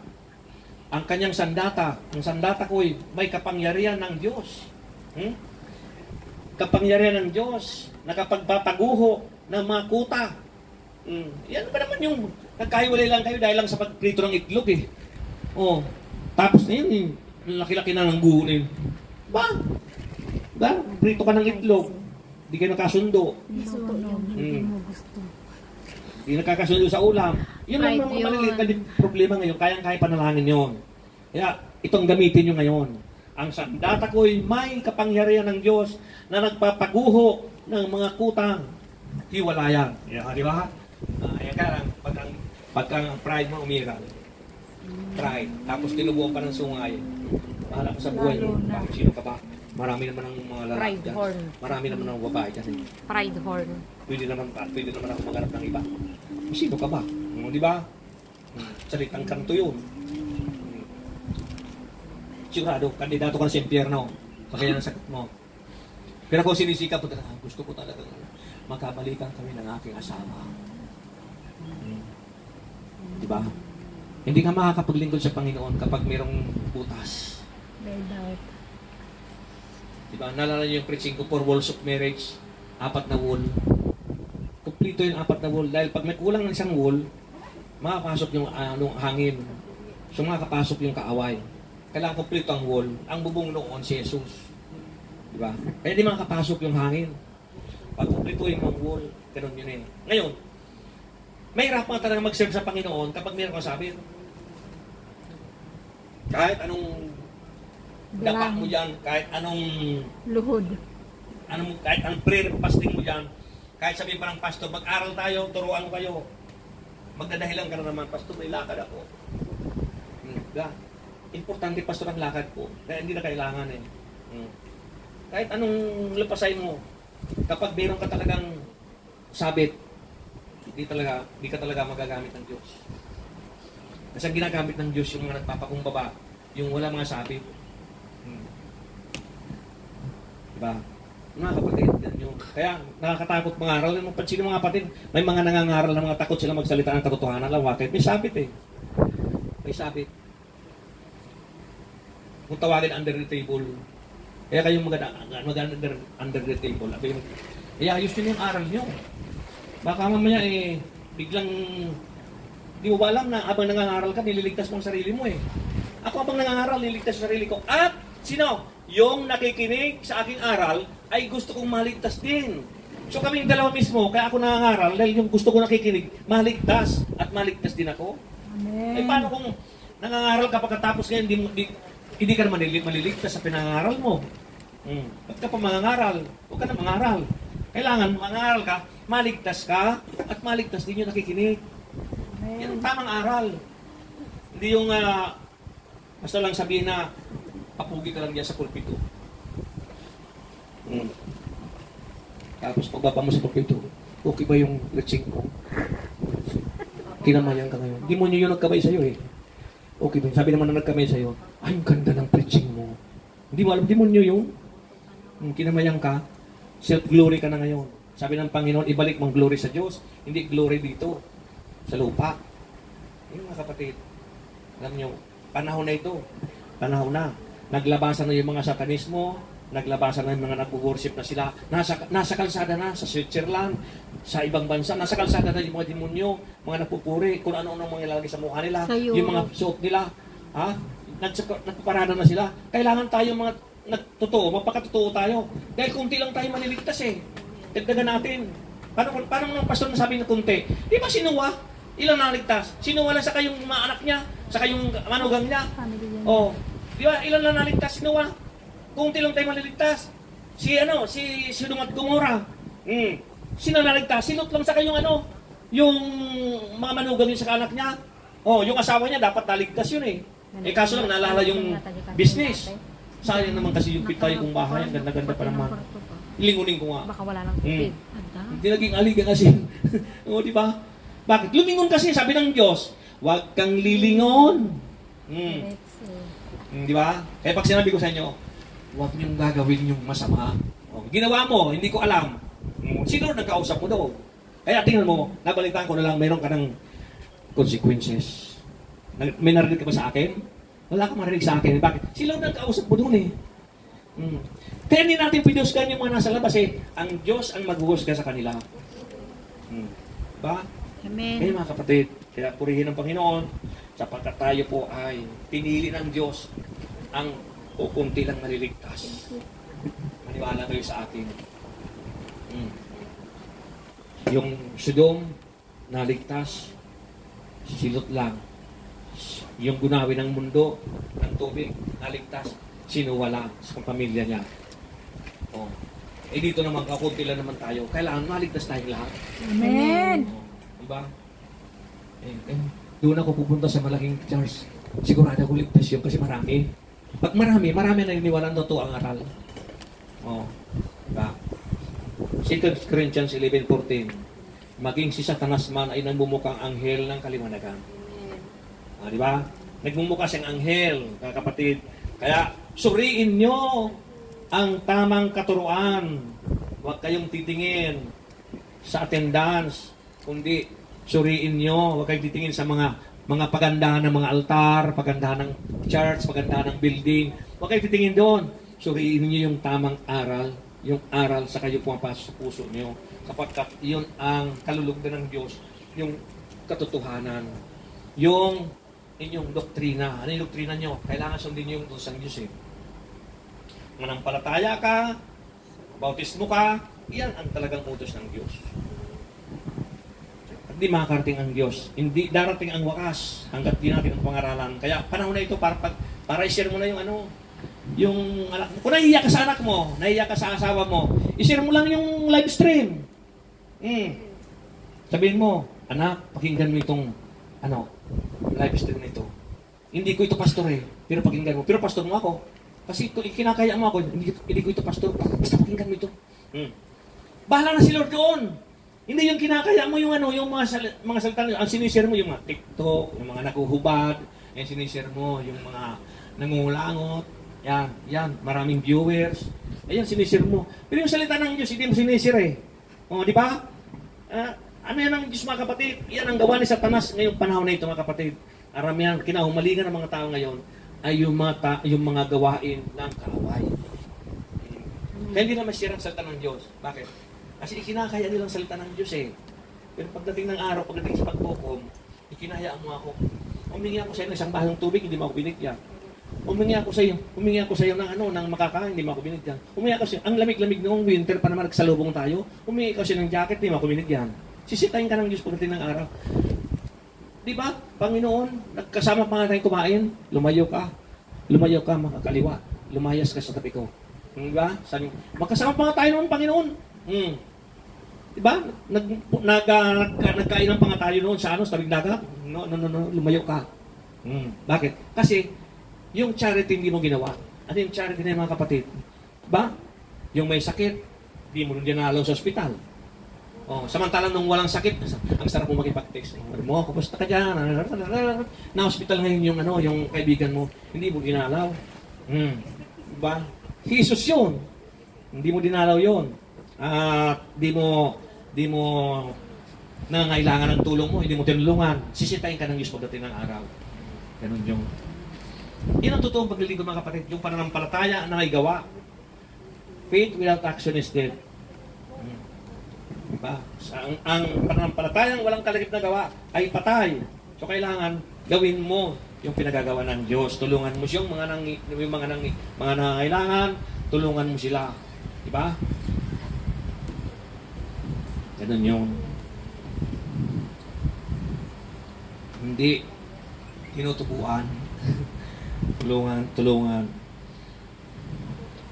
ang sandata ko'y may kapangyarihan ng Diyos. Kapangyarihan ng Diyos, nakapagpapaguho ng mga kuta. Yan ba naman yung nagkahiwalay lang kayo dahil lang sa pagprito ng itlog eh. Tapos na yun, laki-laki na ng guhunin. Ba? Prito ka ng itlog. Di kayo nakasundo. Di nakakasundo sa ulam. Yun ang mga maliliit na problema ngayon. Kayang-kaya panalangin yun. Kaya itong gamitin nyo ngayon. Ang sandata ko'y may kapangyarihan ng Diyos na nagpapaguho ng mga kutang hiwalayan. Di ba? Kaya pag ang pride mo umiral. Pride. Tapos tinubuan pa ng sungay. Bahala ka sa buhay mo. Sino ka ba? Marami naman ang mga lalaki dyan. Marami naman ang babae dyan. Pride horn. Pwede naman ako maghanap ng iba. Sino ka ba? Di ba? Salitang kanto yun. Sigurado, kandidato ka na sa impyerno. Pagkaya ng sakit mo. Pero kung sinisikap mo talaga, gusto ko talaga magkabalikan kami ng aking asawa. Di ba? Hindi ka makakapaglingkod sa Panginoon kapag mayroong butas. Diba? Nalala niyo yung preaching ko for walls of marriage, 4 na wall. Kumplito yung 4 na wall. Dahil pag may kulang ng isang wall, makapasok yung hangin. So makakapasok yung kaaway. Kailangan kumplito ang wall. Ang bubong noon si Jesus. Diba? Kaya di makakapasok yung hangin. Pag kumplito yung wall, ganun yun eh. Ngayon, may hirap mga talaga mag-serve sa Panginoon kapag mayroon kang sabit. Kahit anong dapa mo dyan, kahit anong luhod, kahit anong prayer fasting mo dyan, kahit sabihin pa ng pastor, mag-aral tayo, turuan ko kayo. Magdadahilan ka na naman, pastor, may lakad ako. Importante, pastor, ang lakad ko. Kaya hindi na kailangan eh. Kahit anong lapasay mo, kapag meron ka talagang sabit, hindi ka talaga magagamit ng Diyos. Kasi ang ginagamit ng Diyos yung mga nagpapakumbaba, yung wala mga sabit. Diba? Mga kapatid, kaya nakakatakot mangaral. Mapansin ng mga kapatid, may mga nangangaral na mga takot sila magsalita ng katotohanan lang. Bakit? May sabit eh. May sabit. Kung tawagin under the table, kaya kayong under the table. Ayos nyo yung aral nyo. Baka mamaya biglang, di mo ba alam na abang nangangaral ka, nililigtas mo ang sarili mo eh. Ako abang nangangaral, nililigtas ang sarili ko. At sino? Yung nakikinig sa aking aral ay gusto kong maligtas din. So kaming dalawa mismo, kaya ako nangangaral dahil yung gusto ko nakikinig, maligtas at maligtas din ako. Amen. Paano kung nangangaral ka pagkatapos ngayon, hindi ka naman maliligtas sa pinangangaral mo? Ba't ka pa mangangaral? Huwag ka na mangaral. Kailangan mangaral ka, maligtas ka, at maligtas din yung nakikinig. Amen. Yan ang tamang aral. Hindi yung basta lang sabihin na papugi ka lang diyan sa pulpito. Tapos pagbaba mo sa pulpito, okay ba yung preaching ko? Kinamayan ka ngayon. Demonyo yung nagkamay sa'yo eh. Okay ba? Sabi naman na nagkamay sa'yo, ay, ang ganda ng preaching mo. Hindi mo alam, demonyo yung kinamayan ka, self-glory ka na ngayon. Sabi ng Panginoon, ibalik mong glory sa Diyos, hindi glory dito, sa lupa. Yung mga kapatid, alam nyo, panahon na ito. Panahon na. Naglabasan na yung mga satanismo, naglabasan na yung mga nag-worship na sila. Nasa kalsada na, sa Switzerland, sa ibang bansa, nasa kalsada na yung mga demonyo, mga napupuri, kung ano-ano mga ilalagay sa mukha nila, yung mga suot nila, nagpaparada na sila. Kailangan tayo mga totoo, magpakatotoo tayo. Dahil kunti lang tayo maniligtas eh. Dagdagan natin. Paano ng pastor na sabi na kunti? Di ba sinuwa? Ilang naligtas? Sinuwa lang sa kayong mga anak niya, sa kayong manugang niya. Oh, di ba? Ilan na naligtas? Sinuwa? Kunti lang tayo maliligtas. Si Sodom at Gomora. Sino naligtas? Sinot lang sa kayong yung mga manugang niya sa anak niya. Oh, yung asawa niya dapat naligtas yun eh. Kaso lang naalala yung business. Sayang naman kasi yung pitay kong bahay, ang ganda-ganda pa naman. Lingunin ko nga. Baka wala lang tubig. Hindi naging aliga kasi. O, di ba? Bakit? Lumingon kasi, sabi ng Diyos, huwag kang lilingon. Di ba? Kaya pag sinabi ko sa inyo, huwag niyong gagawin yung masama. O, ginawa mo, hindi ko alam. Sino nagkausap mo daw? Kaya tingnan mo, nabalitaan ko na lang, mayroon ka ng consequences. May narinig ka ba sa akin? Wala kang marinig sa akin. Bakit? Sila nagkausap mo doon eh. Kaya hindi natin pinusgan yung mga nasa labas eh. Ang Diyos ang maghuhusga sa kanila. Ba? Amen. Kaya mga kapatid, kaya purihin ng Panginoon, sapagkat tayo po ay pinili ng Diyos ang kukunti lang naliligtas. Maniwala kayo sa atin. Yung Sodom, naligtas, silot lang. Yung gunawi ng mundo, ng tubig, naligtas, sinuwala sa pamilya niya. Oh. Dito naman, kakunti lang naman tayo. Kailangan maligtas tayong lahat. Amen. Oh. Diba? Doon ako pupunta sa malaking church. Sigurado ako ligtas yun kasi marami. Pag marami na iniwalan na ito ang aral. Oh. Diba? 2 Corinthians 11:14. Maging si Satanas man ay nagmumukhang anghel ng kaliwanagan. Di ba? Nagmumukha siyang anghel, kapatid. Kaya, suriin nyo ang tamang katuruan. Huwag kayong titingin sa attendance, kundi suriin nyo. Huwag kayong titingin sa mga pagandahan ng mga altar, pagandahan ng church, pagandahan ng building. Huwag kayong titingin doon. Suriin nyo yung tamang aral, yung aral sa kayo pumapasok sa puso nyo. Sapagkat yun ang kalulugdan ng Diyos, yung katotohanan. Yung inyong doktrina. Ano yung doktrina nyo? Kailangan sundin nyo yung utos ng Diyos eh. Manampalataya ka, bautismo ka, yan ang talagang utos ng Diyos. At di makakarating ang Diyos. Hindi darating ang wakas hanggat di natin ang pangaralan. Kaya panahon na ito para i-share mo na yung anak mo. Kung nahihiya ka sa anak mo, nahihiya ka sa asawa mo, i-share mo lang yung live stream. Sabihin mo, anak, pakinggan mo itong live stream nito. Hindi ko ito pastor eh, pero pakinggan mo. Pero pastor mo ako. Kasi kinakaya mo ako, hindi ko ito pastor. Basta pakinggan mo ito. Bahala na si Lord doon. Hindi yung kinakaya mo yung mga salita, ang sinishare mo yung mga TikTok, yung mga nakuhubad, yung sinishare mo yung mga nangulangot, Yan. Maraming viewers. Ayan, sinisir mo. Pero yung salita ng Diyos, hindi mo sinisir eh. O, di ba? Ano yan ang Diyos, mga kapatid? Yan ang gawa ni Satanas ngayong panahon na ito, mga kapatid. Aramihan, kinahumalingan ng mga tao ngayon ay yung mga gawain ng kaaway. Kaya hindi na masira ang salita ng Diyos. Bakit? Kasi ikinakaya nilang salita ng Diyos eh. Pero pagdating ng araw, pagdating sa pagbukom, ikinahayaan mo ako. Humingi ako sa iyo ng isang bahang tubig, hindi mo ako binigyan. Humingi ako sa iyo ng makakain, hindi mo ako binigyan. Humingi ako sa iyo, ang lamig-lamig noong winter pa naman nagsalubong tayo. Humingi ako sa iyo ng jacket, hindi mo ako binigyan. Sisitahin ka ng Diyos pagdating ng araw. Di ba? Panginoon, nagkasama pa nga tayong kumain, lumayo ka, makakaliwa. Lumayas ka sa tabi ko. Di ba? Sabi, magkasama pa nga tayo noon, Panginoon. Di ba? Nagkainan pa nga tayo noon sa sa tabing dagat. No, lumayo ka. Bakit? Kasi, yung charity hindi mo ginawa. Ano yung charity na yung mga kapatid? Ba? Yung may sakit, hindi mo dinalaw sa ospital. Samantalang nung walang sakit, ang sarap mo makipag-text. Mo, kumusta ka dyan? Na-hospital ngayon yung kaibigan mo, hindi mo dinalaw. Diba? Jesus yun. Hindi mo dinalaw yun. Di mo nangailangan ng tulong mo, hindi mo tinulungan. Sisitahin ka ng Diyos pagdating ng araw. Ganun yung. Yan ang totoong paglilingkod, mga kapatid. Yung pananampalataya na may gawa. Faith without action is dead. Diba? Ang pananampalatayang walang kalagip na gawa ay patay. So kailangan gawin mo yung pinagagawa ng Diyos. Tulungan mo yung mga nangailangan, tulungan mo sila. Diba? Ganun yung hindi tinutubuan. Tulungan.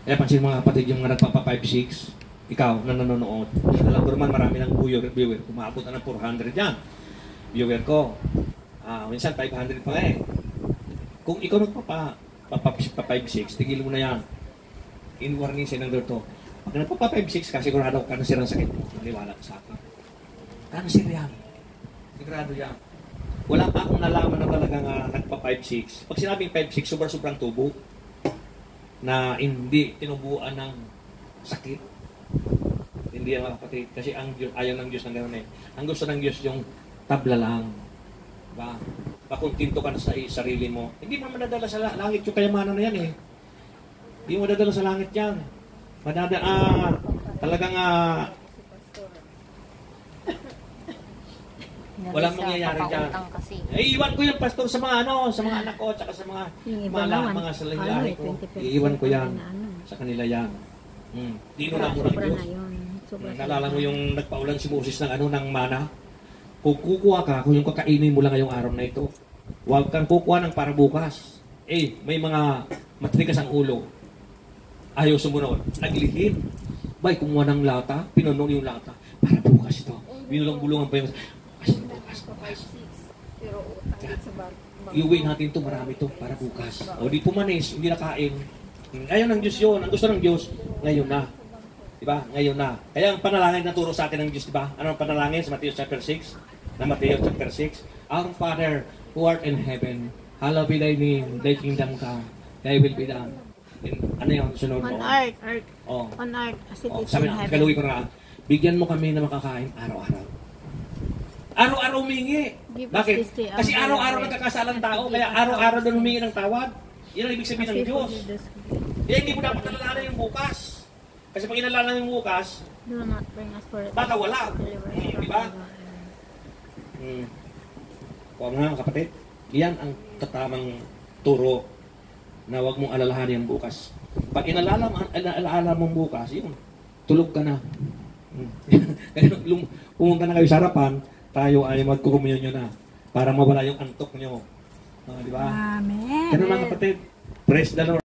Kaya pansin mga kapatid, yung mga nagpapa 5-6, ikaw na nanonood. Alam ko naman marami ng viewer. Kumabot na ng 400 yan. Viewer ko. Minsan 500 pa eh. Kung ikaw nagpapa 5-6, tigil mo na yan. In-warning ng Lord to. Pag nagpapa 5-6 ka, sigurado ka na sirang sakit mo. Maliwala sa akin. Cancer yan. Sigurado yan. Wala pa akong nalaman na talagang nagpa 5-6. Pag sinabing 5-6, sobrang tubo na hindi tinubuan ng sakit. Hindi yan, mga kapatid. Kasi ang Diyos, ayaw ng Diyos ng gano'n eh. Ang gusto ng Diyos yung tabla lang. Diba? Pakuntinto ka na sa sarili mo. Hindi mo madadala sa langit yung kayamanan na yan eh. Hindi mo madadala sa langit yan. Talagang walang mangyayari dyan. Iiwan ko yung pastor sa mga anak ko, at sa mga salahi ko. Iiwan ko yan. Sa kanila yan. Dino na mo ng Diyos. Nalala mo yung nagpaulan si Moses ng mana? Kung kukuha ka, kung yung kakainin mo lang ngayong araw na ito, huwag kang kukuha ng para bukas. May mga matigas ang ulo. Ayaw sumunod. Naglihim. Bay, kumuha ng lata, pinunong yung lata. Para bukas ito. Binulong-bulungan pa yung pero utang sa bangko. iuwi natin ito, marami ito para bukas. O di pumanis, hindi nakain. Ayaw ng Diyos yun. Ang gusto ng Diyos, ngayon na. Diba? Ngayon na. Kaya ang panalangin na turo sa atin ng Diyos, diba? Ano ang panalangin sa Matthew chapter 6? Na Matthew chapter 6. Our Father, who art in heaven, hallowed be thy name, thy kingdom come, thy will be done. Ano yung sunod mo? On earth. On earth. As it is in heaven. Kaluwi ko na. Bigyan mo kami na makakain araw-araw. Araw-araw humingi. Bakit? Kasi araw-araw nagkakasalang tao, kaya araw-araw doon humingi ng tawad. Yan ang ibig sabihin ng Diyos. Kaya hindi mo dapat nalalaman yung bukas. Kasi pag inalala yung bukas, baka wala. Di ba? Kung mga kapatid, yan ang katamang turo na huwag mong alalahanin yung bukas. Pag inalala mong bukas, yun, tulog ka na. Kaya pumunta na kayo sa harapan, tayo ay magkukumunyon na para mawala yung antok nyo. Di ba? Amen. Ganun mga kapatid. Praise the Lord.